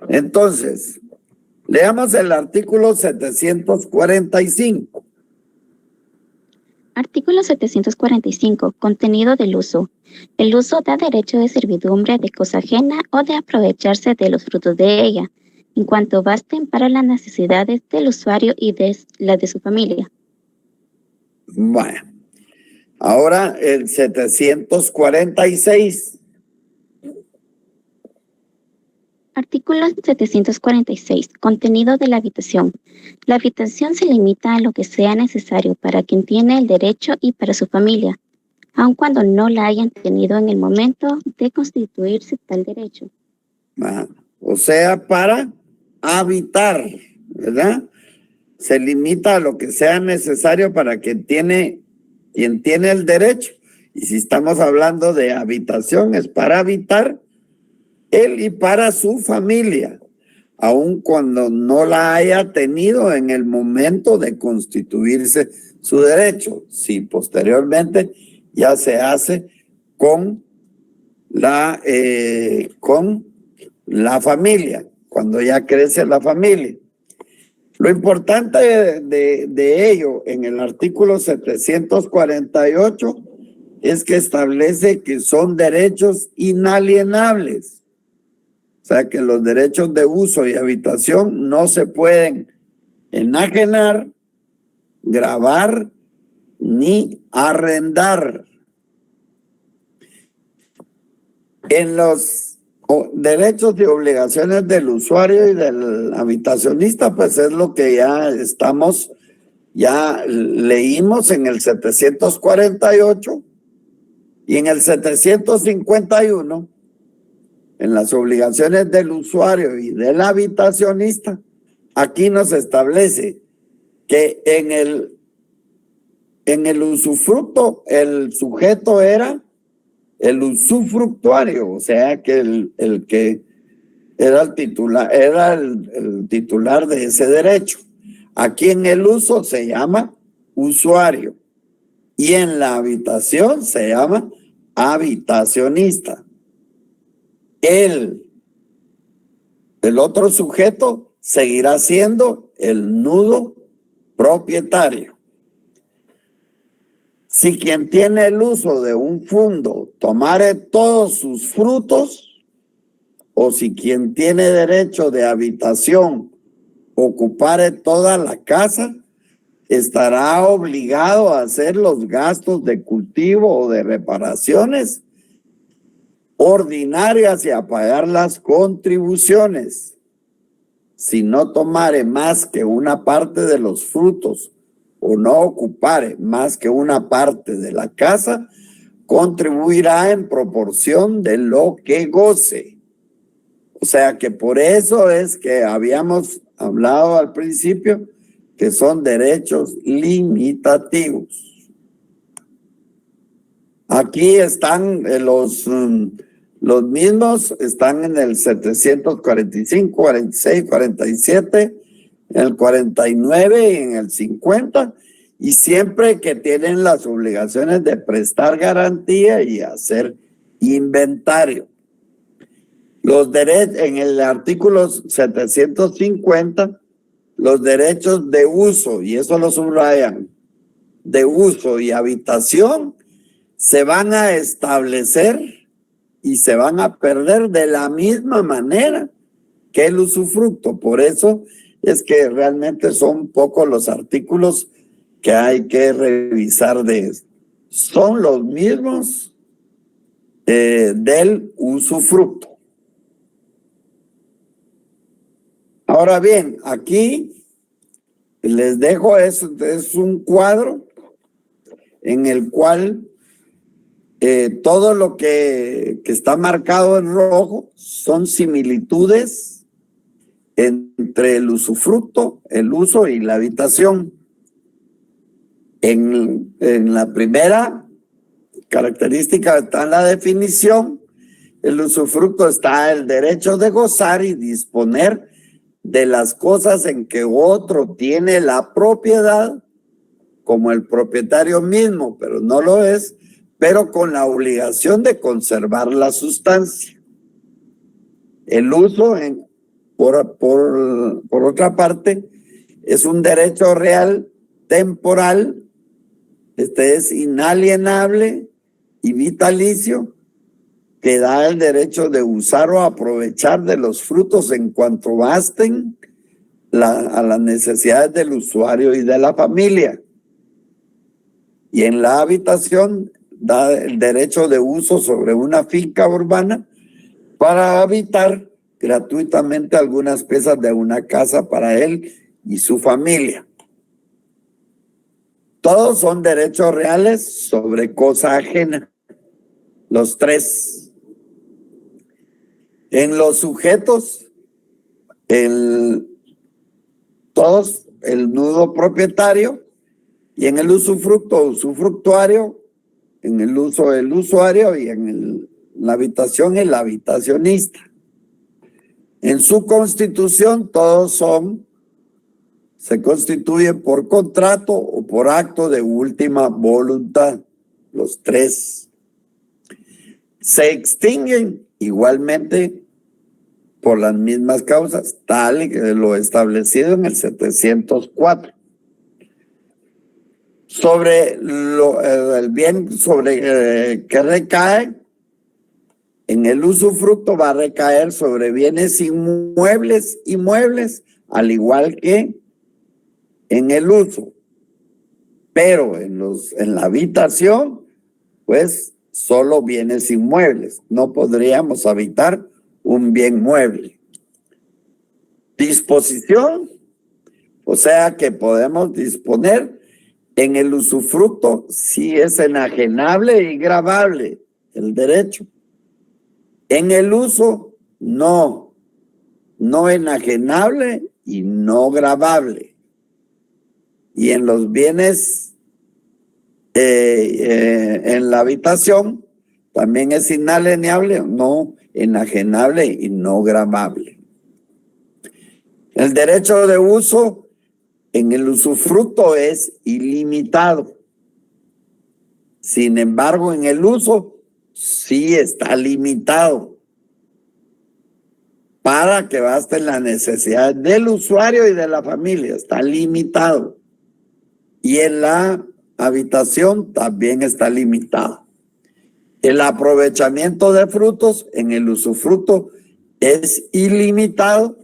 Entonces, leamos el artículo 745. Artículo 745. Contenido del uso. El uso da derecho de servidumbre de cosa ajena o de aprovecharse de los frutos de ella, en cuanto basten para las necesidades del usuario y de las de su familia. Bueno, ahora el 746. Artículo 746. Contenido de la habitación. La habitación se limita a lo que sea necesario para quien tiene el derecho y para su familia, aun cuando no la hayan tenido en el momento de constituirse tal derecho. O sea, para habitar, ¿verdad? Se limita a lo que sea necesario para quien tiene el derecho. Y si estamos hablando de habitación, es para habitar él y para su familia, aun cuando no la haya tenido en el momento de constituirse su derecho, si posteriormente ya se hace con la familia, cuando ya crece la familia. Lo importante de ello en el artículo 748 es que establece que son derechos inalienables. O sea que los derechos de uso y habitación no se pueden enajenar, gravar ni arrendar. En los derechos y obligaciones del usuario y del habitacionista, pues es lo que ya leímos en el 748 y en el 751, en las obligaciones del usuario y del habitacionista. Aquí nos establece que en el usufructo el sujeto era el usufructuario, o sea que el que era el titular de ese derecho. Aquí en el uso se llama usuario y en la habitación se llama habitacionista. El otro sujeto seguirá siendo el nudo propietario. Si quien tiene el uso de un fundo tomare todos sus frutos, o si quien tiene derecho de habitación ocupare toda la casa, estará obligado a hacer los gastos de cultivo o de reparaciones ordinarias y a pagar las contribuciones. Si no tomare más que una parte de los frutos o no ocupare más que una parte de la casa, contribuirá en proporción de lo que goce. O sea que por eso es que habíamos hablado al principio que son derechos limitativos. Aquí están los mismos, están en el 745, 46, 47, en el 49 y en el 50, y siempre que tienen las obligaciones de prestar garantía y hacer inventario. Los derechos, en el artículo 750, los derechos de uso, y eso lo subrayan, de uso y habitación, se van a establecer y se van a perder de la misma manera que el usufructo. Por eso es que realmente son pocos los artículos que hay que revisar de eso. Son los mismos del usufructo. Ahora bien, aquí les dejo es un cuadro en el cual todo lo que está marcado en rojo son similitudes entre el usufructo, el uso y la habitación. En la primera característica está en la definición. El usufructo está el derecho de gozar y disponer de las cosas en que otro tiene la propiedad, como el propietario mismo, pero no lo es, pero con la obligación de conservar la sustancia. El uso, por otra parte, es un derecho real, temporal, es inalienable y vitalicio, que da el derecho de usar o aprovechar de los frutos en cuanto basten a las necesidades del usuario y de la familia. Y en la habitación da el derecho de uso sobre una finca urbana para habitar gratuitamente algunas piezas de una casa para él y su familia. Todos son derechos reales sobre cosa ajena, los tres. En los sujetos, todos el nudo propietario, y en el usufructo, usufructuario, en el uso el usuario y en la habitación el habitacionista. En su constitución todos se constituyen por contrato o por acto de última voluntad, los tres. Se extinguen igualmente por las mismas causas, tal que lo establecido en el 704. Sobre el bien sobre que recae, en el usufructo va a recaer sobre bienes inmuebles y muebles, al igual que en el uso. pero en la habitación, pues solo bienes inmuebles. No podríamos habitar un bien mueble. Disposición, o sea que podemos disponer en el usufructo si es enajenable y gravable el derecho. En el uso, no enajenable y no gravable. Y en los bienes, en la habitación, también es inalienable, no enajenable y no gravable. El derecho de uso en el usufructo es ilimitado. Sin embargo, en el uso sí está limitado para que baste la necesidad del usuario y de la familia. Está limitado. Y en la habitación también está limitado. El aprovechamiento de frutos en el usufructo es ilimitado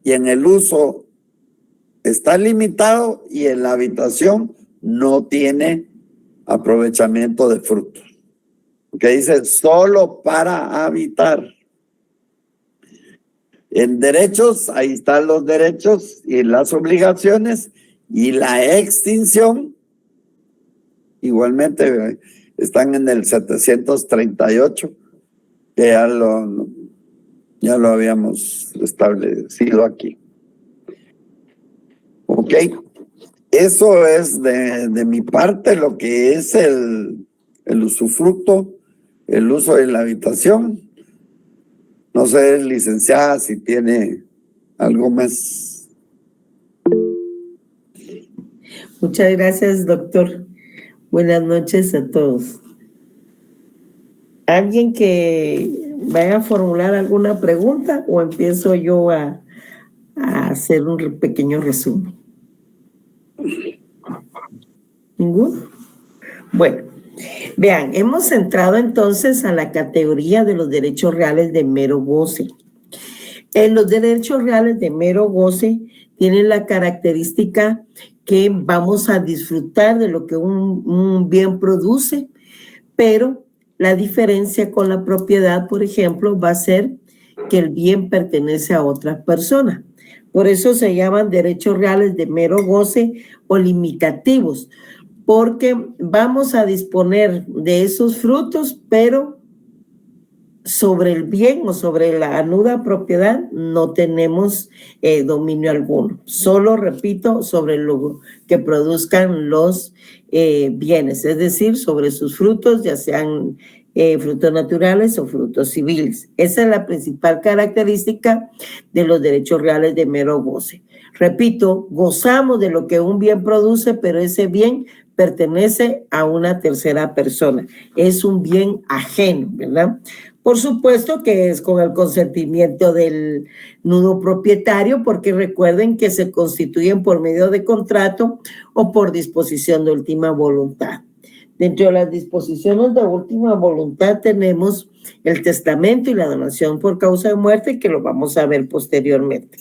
y en el uso está limitado y en la habitación no tiene aprovechamiento de frutos. Que dice solo para habitar. En derechos, ahí están los derechos y las obligaciones y la extinción. Igualmente están en el 738, que ya lo habíamos establecido aquí. Ok, eso es de mi parte lo que es el usufructo, el uso de la habitación. No sé, licenciada, si tiene algo más. Muchas gracias, doctor. Buenas noches a todos. ¿Alguien que vaya a formular alguna pregunta o empiezo yo a hacer un pequeño resumen? ¿Ninguno? Bueno, vean, hemos entrado entonces a la categoría de los derechos reales de mero goce. Los derechos reales de mero goce tienen la característica que vamos a disfrutar de lo que un bien produce, pero la diferencia con la propiedad, por ejemplo, va a ser que el bien pertenece a otra persona. Por eso se llaman derechos reales de mero goce o limitativos, porque vamos a disponer de esos frutos, pero sobre el bien o sobre la anuda propiedad no tenemos dominio alguno. Solo, repito, sobre lo que produzcan los bienes, es decir, sobre sus frutos, ya sean frutos naturales o frutos civiles. Esa es la principal característica de los derechos reales de mero goce. Repito, gozamos de lo que un bien produce, pero ese bien pertenece a una tercera persona. Es un bien ajeno, ¿verdad? Por supuesto que es con el consentimiento del nudo propietario, porque recuerden que se constituyen por medio de contrato o por disposición de última voluntad. Dentro de las disposiciones de última voluntad tenemos el testamento y la donación por causa de muerte, que lo vamos a ver posteriormente.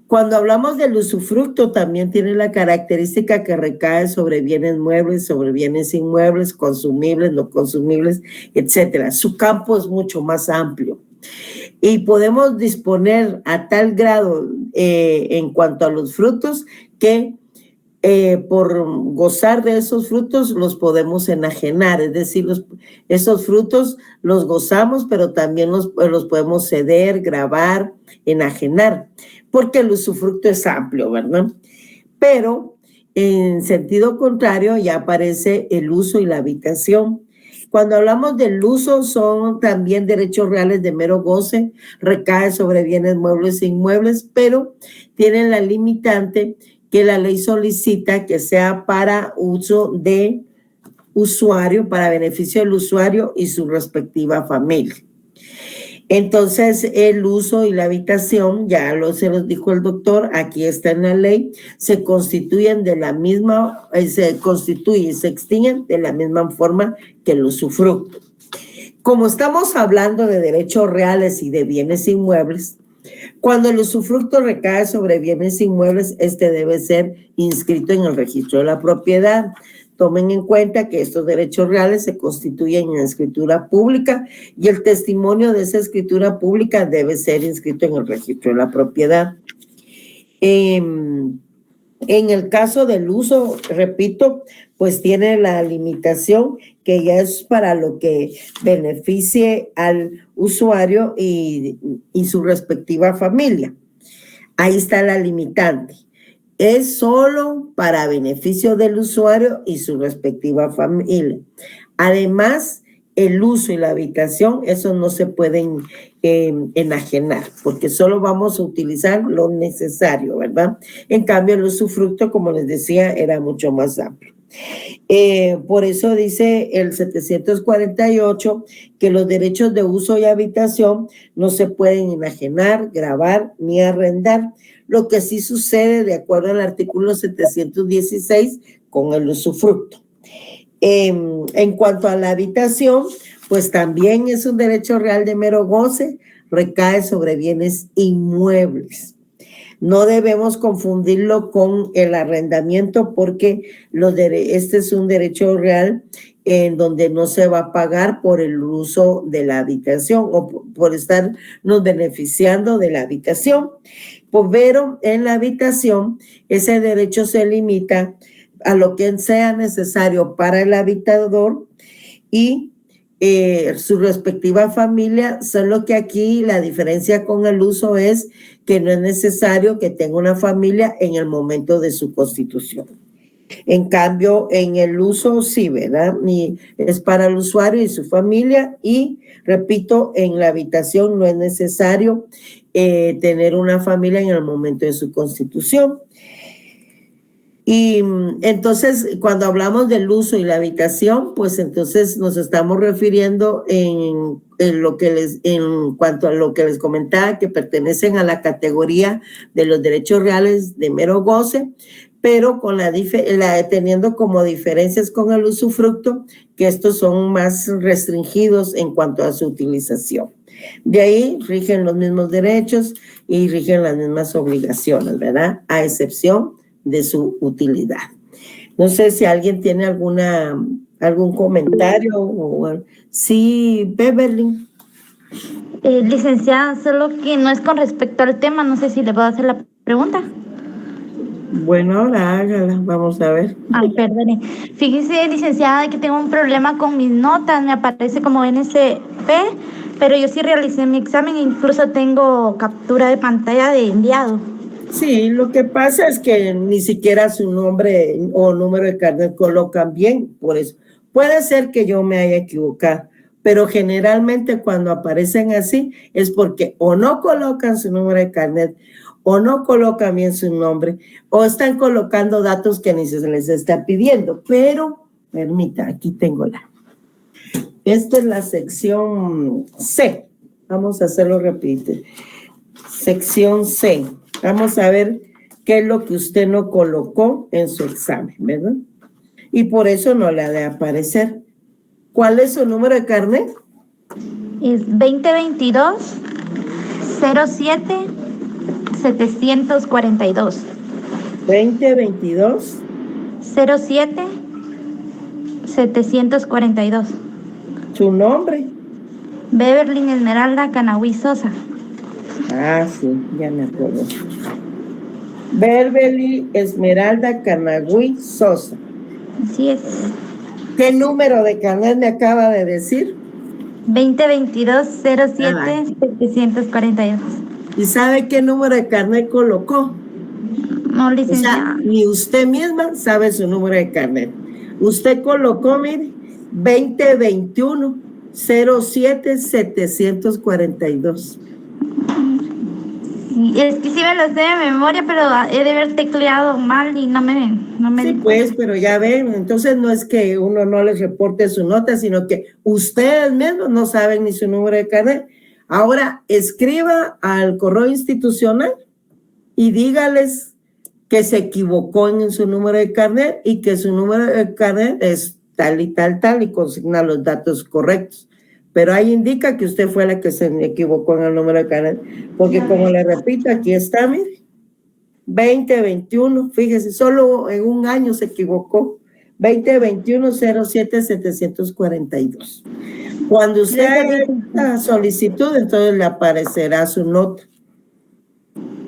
Cuando hablamos del usufructo, también tiene la característica que recae sobre bienes muebles, sobre bienes inmuebles, consumibles, no consumibles, etcétera. Su campo es mucho más amplio. Y podemos disponer a tal grado en cuanto a los frutos que por gozar de esos frutos los podemos enajenar, es decir, esos frutos los gozamos, pero también los podemos ceder, gravar, enajenar, porque el usufructo es amplio, ¿verdad? Pero en sentido contrario ya aparece el uso y la habitación. Cuando hablamos del uso, son también derechos reales de mero goce, recae sobre bienes muebles e inmuebles, pero tienen la limitante que la ley solicita que sea para uso de usuario, para beneficio del usuario y su respectiva familia. Entonces, el uso y la habitación, ya se los dijo el doctor, aquí está en la ley, se constituyen de la misma, se extinguen de la misma forma que el usufructo. Como estamos hablando de derechos reales y de bienes inmuebles, Cuando el usufructo recae sobre bienes inmuebles, este debe ser inscrito en el registro de la propiedad. Tomen en cuenta que estos derechos reales se constituyen en escritura pública y el testimonio de esa escritura pública debe ser inscrito en el registro de la propiedad. En el caso del uso, repito, pues tiene la limitación que ya es para lo que beneficie al usuario y su respectiva familia. Ahí está la limitante. Es solo para beneficio del usuario y su respectiva familia. Además, el uso y la habitación, eso no se pueden enajenar, porque solo vamos a utilizar lo necesario, ¿verdad? En cambio, el usufructo, como les decía, era mucho más amplio. Por eso dice el 748 que los derechos de uso y habitación no se pueden enajenar, gravar ni arrendar, lo que sí sucede de acuerdo al artículo 716 con el usufructo. En cuanto a la habitación, pues también es un derecho real de mero goce, recae sobre bienes inmuebles. No debemos confundirlo con el arrendamiento porque este es un derecho real en donde no se va a pagar por el uso de la habitación o por estarnos beneficiando de la habitación. Pero en la habitación ese derecho se limita a lo que sea necesario para el habitador y su respectiva familia, solo que aquí la diferencia con el uso es que no es necesario que tenga una familia en el momento de su constitución. En cambio, en el uso sí, ¿verdad? Y es para el usuario y su familia y, repito, en la habitación no es necesario tener una familia en el momento de su constitución. Y entonces, cuando hablamos del uso y la habitación, pues entonces nos estamos refiriendo en cuanto a lo que les comentaba, que pertenecen a la categoría de los derechos reales de mero goce, pero con teniendo como diferencias con el usufructo, que estos son más restringidos en cuanto a su utilización. De ahí rigen los mismos derechos y rigen las mismas obligaciones, ¿verdad? A excepción de su utilidad. No sé si alguien tiene algún comentario. Sí, Beverly. Licenciada, solo que no es con respecto al tema, no sé si le puedo hacer la pregunta. Bueno, ahora hágala, vamos a ver. Ay, perdone. Fíjese, licenciada, que tengo un problema con mis notas, me aparece como NSP, pero yo sí realicé mi examen e incluso tengo captura de pantalla de enviado. Sí, lo que pasa es que ni siquiera su nombre o número de carnet colocan bien, por eso. Puede ser que yo me haya equivocado, pero generalmente cuando aparecen así es porque o no colocan su número de carnet o no colocan bien su nombre o están colocando datos que ni se les está pidiendo. Pero, permita, aquí tengo esta es la sección C. Vamos a hacerlo rapidito. Sección C. Vamos a ver qué es lo que usted no colocó en su examen, ¿verdad? Y por eso no le ha de aparecer. ¿Cuál es su número de carnet? Es 2022 07 742. 2022 07 742. ¿Su nombre? Beverly Esmeralda Canagüí Sosa. Ah, sí, ya me acuerdo. Beverly Esmeralda Canagüí Sosa. Así es. ¿Qué número de carnet me acaba de decir? 2022 07 742. ¿Y sabe qué número de carnet colocó? No, O licenciada. sea, ni usted misma sabe su número de carnet. Usted colocó, mire, 2021 07 742. Es que sí me lo sé de memoria, pero he de haber tecleado mal y no me Sí, pues, pero ya ven, entonces no es que uno no les reporte su nota, sino que ustedes mismos no saben ni su número de carnet. Ahora, escriba al correo institucional y dígales que se equivocó en su número de carnet y que su número de carnet es tal y tal y consigna los datos correctos. pero ahí indica que usted fue la que se equivocó en el número de carnet, porque como le repito, aquí está, mire, 2021, fíjese, solo en un año se equivocó, 2021-07-742. Cuando usted haga esta solicitud, entonces le aparecerá su nota.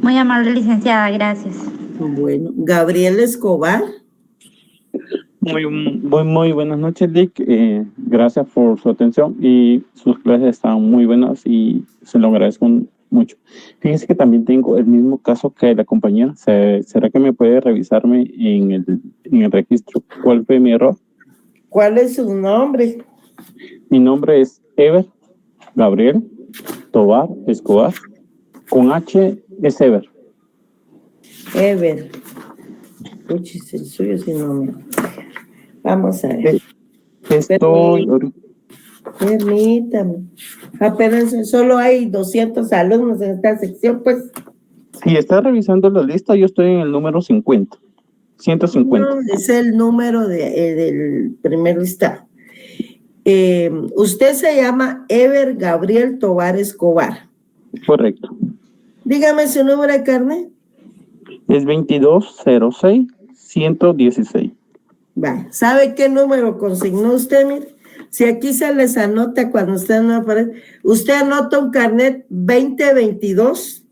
Muy amable, licenciada, gracias. Bueno, Gabriel Escobar. Muy buenas noches, Dick. Gracias por su atención y sus clases están muy buenas y se lo agradezco mucho. Fíjese que también tengo el mismo caso que la compañera. ¿Será que me puede revisarme en el registro cuál fue mi error? ¿Cuál es su nombre? Mi nombre es Ever Gabriel Tobar Escobar. Con H es Ever. Ever. Puchis, el suyo sí no me... Vamos a ver. Permítame. Apenas solo hay 200 alumnos en esta sección, pues. Si está revisando la lista, yo estoy en el número 50. 150. No, es el número del primer listado. Usted se llama Ever Gabriel Tobar Escobar. Correcto. Dígame su número de carnet. Es 2206-116. Vale. ¿Sabe qué número consignó usted? Mire, si aquí se les anota cuando usted no aparece, usted anota un carnet 2022,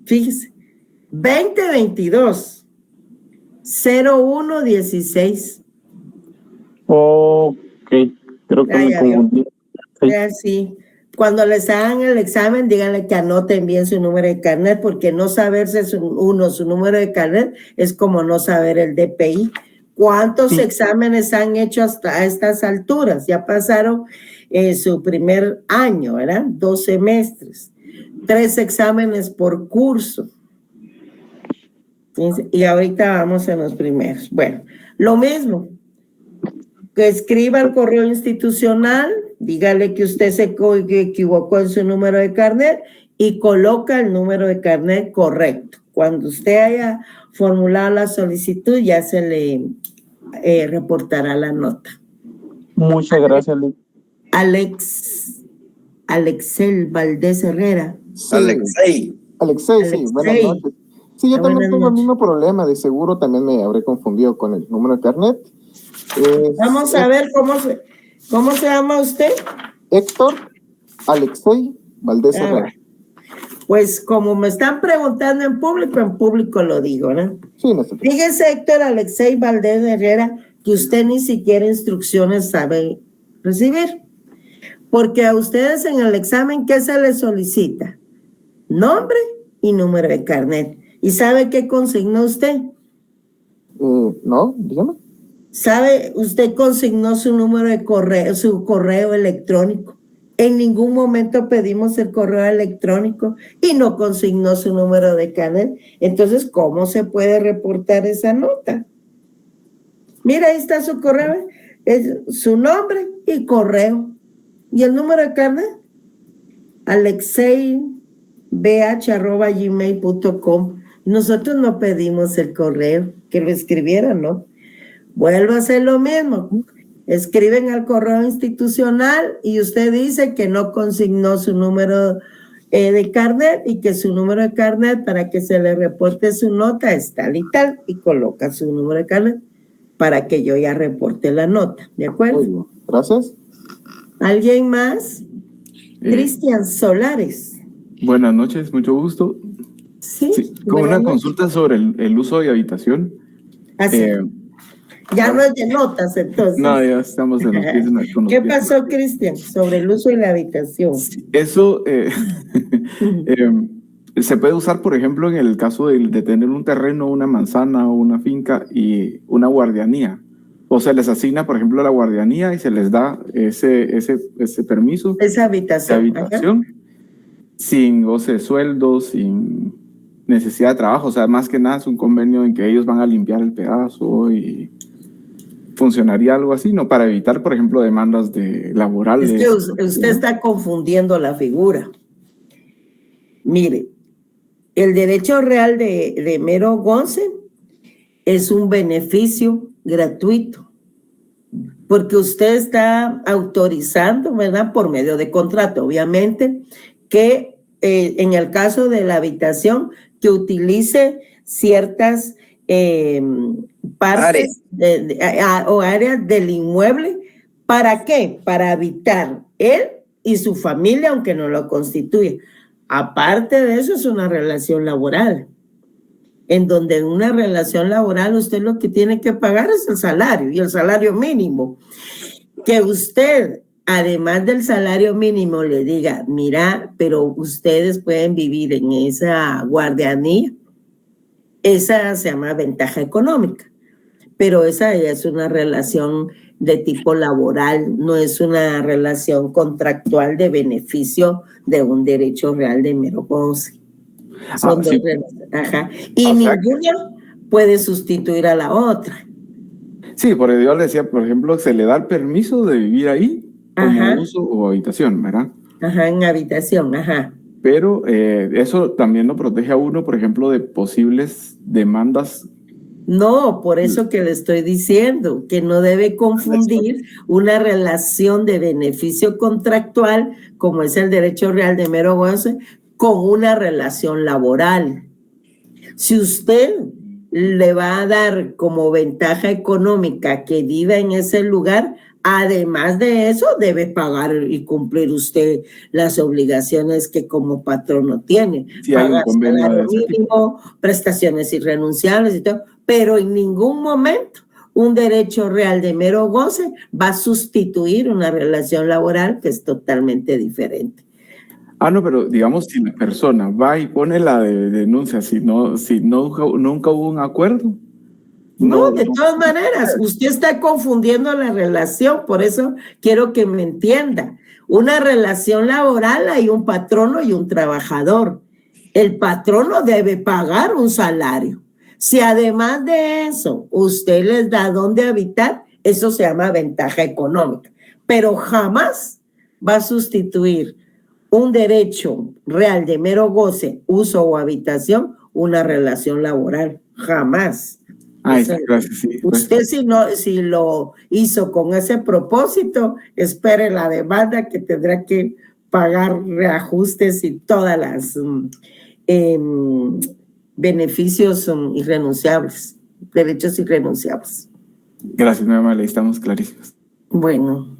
fíjese, 2022 0116. Ok, creo que me confundí. Sí. Cuando les hagan el examen, díganle que anoten bien su número de carnet, porque no saberse su número de carnet es como no saber el DPI. ¿Cuántos exámenes han hecho hasta estas alturas? Ya pasaron su primer año, ¿verdad? 2 semestres, 3 exámenes por curso. Y ahorita vamos en los primeros. Bueno, lo mismo. Que escriba el correo institucional, dígale que usted se equivocó en su número de carnet y coloca el número de carnet correcto. Cuando usted haya formulado la solicitud, ya se le reportará la nota. Muchas gracias, Luis. Alexel Valdés Herrera. Sí. Alexei, sí, buenas noches. Sí, yo también tengo el mismo problema, de seguro también me habré confundido con el número de carnet. Vamos a ver cómo se llama usted. Héctor Alexei Valdés Herrera. Pues como me están preguntando en público lo digo, ¿no? Sí, no sé. Fíjese, Héctor Alexei Valdés Herrera, que usted ni siquiera instrucciones sabe recibir. Porque a ustedes en el examen, ¿qué se les solicita? Nombre y número de carnet. ¿Y sabe qué consignó usted? No, dígame. ¿Sabe? Usted consignó su número de correo, su correo electrónico. En ningún momento pedimos el correo electrónico y no consignó su número de carnet. Entonces, ¿cómo se puede reportar esa nota? Mira, ahí está su correo, es su nombre y correo. ¿Y el número de carnet? alexeibh@gmail.com. Nosotros no pedimos el correo, que lo escribieran, ¿no? Vuelvo a hacer lo mismo. Escriben al correo institucional y usted dice que no consignó su número de carnet y que su número de carnet para que se le reporte su nota es tal y tal y coloca su número de carnet para que yo ya reporte la nota. ¿De acuerdo? Muy bien. Gracias. ¿Alguien más? Cristian Solares. Buenas noches, mucho gusto. Sí, con una consulta sobre el uso de habitación. Así. Ya no es de notas, entonces. No, ya estamos en los pies. ¿Qué pasó, Cristian, sobre el uso de la habitación? Eso se puede usar, por ejemplo, en el caso de tener un terreno, una manzana o una finca y una guardianía. O se les asigna, por ejemplo, la guardianía y se les da ese permiso. Esa habitación. Sin goce de sueldo, sin necesidad de trabajo. O sea, más que nada es un convenio en que ellos van a limpiar el pedazo y funcionaría algo así, ¿no? Para evitar, por ejemplo, demandas laborales. Es que usted está confundiendo la figura. Mire, el derecho real de mero goce es un beneficio gratuito. porque usted está autorizando, ¿verdad? Por medio de contrato, obviamente, que en el caso de la habitación, que utilice ciertas partes o áreas del inmueble. ¿Para qué? Para habitar él y su familia, aunque no lo constituye. Aparte de eso, es una relación laboral, en donde en una relación laboral usted lo que tiene que pagar es el salario, y el salario mínimo. Que usted, además del salario mínimo, le diga, mira, pero ustedes pueden vivir en esa guardianía, esa se llama ventaja económica, pero esa ya es una relación de tipo laboral, no es una relación contractual de beneficio de un derecho real de mero goce. Son dos ajá. Y ninguna puede sustituir a la otra. Sí, porque yo le decía, por ejemplo, se le da el permiso de vivir ahí como uso o habitación, ¿verdad? Ajá, en habitación, ajá. Pero eso también lo protege a uno, por ejemplo, de posibles demandas. No, por eso que le estoy diciendo que no debe confundir una relación de beneficio contractual, como es el derecho real de mero goce, con una relación laboral. Si usted le va a dar como ventaja económica que viva en ese lugar, además de eso debe pagar y cumplir usted las obligaciones que como patrono tiene. Sí, pagar salario mínimo, prestaciones irrenunciables y todo, pero en ningún momento un derecho real de mero goce va a sustituir una relación laboral que es totalmente diferente. No, pero digamos, si la persona va y pone la denuncia, si nunca hubo un acuerdo. No, de todas maneras, usted está confundiendo la relación, por eso quiero que me entienda. Una relación laboral hay un patrono y un trabajador. El patrono debe pagar un salario. Si además de eso usted les da dónde habitar, eso se llama ventaja económica, pero jamás va a sustituir un derecho real de mero goce, uso o habitación, una relación laboral. Jamás. Gracias, sí. Usted si lo hizo con ese propósito, espere la demanda que tendrá que pagar reajustes y todas las beneficios irrenunciables, derechos irrenunciables. Gracias, mi mamá, le estamos clarísimos. Bueno.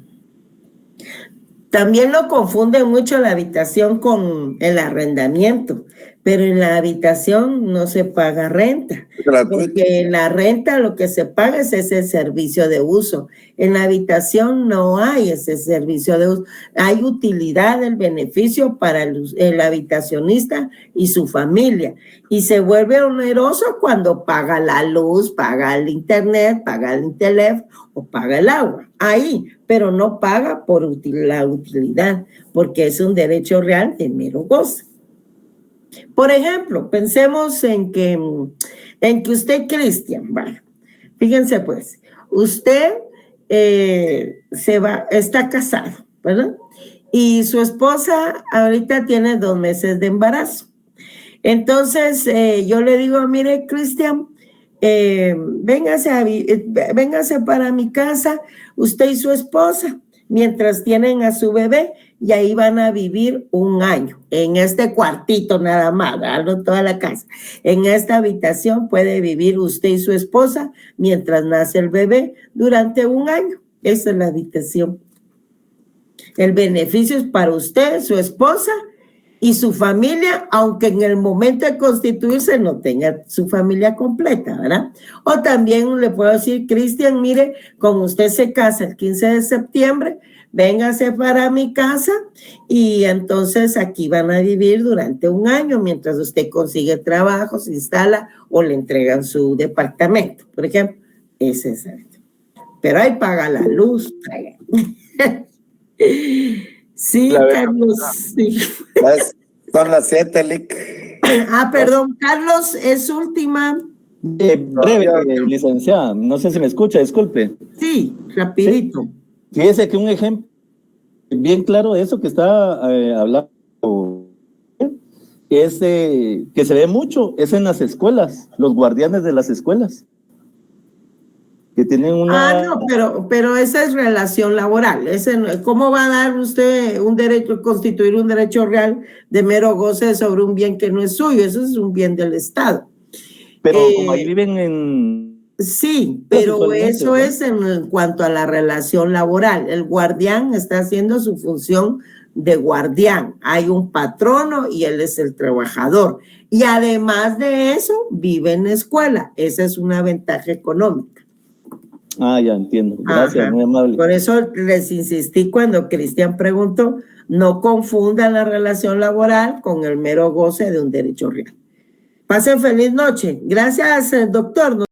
También lo confunden mucho la habitación con el arrendamiento, pero en la habitación no se paga renta, porque en la renta lo que se paga es ese servicio de uso. En la habitación no hay ese servicio de uso. Hay utilidad del beneficio para el habitacionista y su familia, y se vuelve oneroso cuando paga la luz, paga el internet, paga el teléfono o paga el agua. Ahí, pero no paga por la utilidad, porque es un derecho real de mero goce. Por ejemplo, pensemos en que usted, Cristian, vaya, fíjense pues, usted está casado, ¿verdad? Y su esposa ahorita tiene 2 meses de embarazo. Entonces, yo le digo, mire, Cristian, véngase para mi casa, usted y su esposa, mientras tienen a su bebé, y ahí van a vivir 1 año, en este cuartito nada más, no toda la casa. En esta habitación puede vivir usted y su esposa mientras nace el bebé durante 1 año. Esa es la habitación. El beneficio es para usted, su esposa y su familia, aunque en el momento de constituirse no tenga su familia completa, ¿verdad? O también le puedo decir, Cristian, mire, como usted se casa el 15 de septiembre, véngase para mi casa y entonces aquí van a vivir durante 1 año mientras usted consigue trabajo, se instala o le entregan su departamento, por ejemplo. Ese es el. Pero ahí paga la luz. Sí, Carlos. Sí. Son las 7, Lic. Perdón, Carlos, es última. Breve, licenciada. No sé si me escucha, disculpe. Sí, rapidito. Sí. Fíjese que un ejemplo bien claro de eso que está hablando es que se ve mucho, es en las escuelas, los guardianes de las escuelas. que tienen una... No, pero esa es relación laboral. ¿Cómo va a dar usted un derecho, constituir un derecho real de mero goce sobre un bien que no es suyo? Eso es un bien del Estado. Pero como ahí viven en... Sí, pero eso es en cuanto a la relación laboral. El guardián está haciendo su función de guardián. Hay un patrono y él es el trabajador. Y además de eso, vive en escuela. Esa es una ventaja económica. Ya entiendo. Gracias, muy amable. Por eso les insistí cuando Cristian preguntó, no confundan la relación laboral con el mero goce de un derecho real. Pasen feliz noche. Gracias, doctor.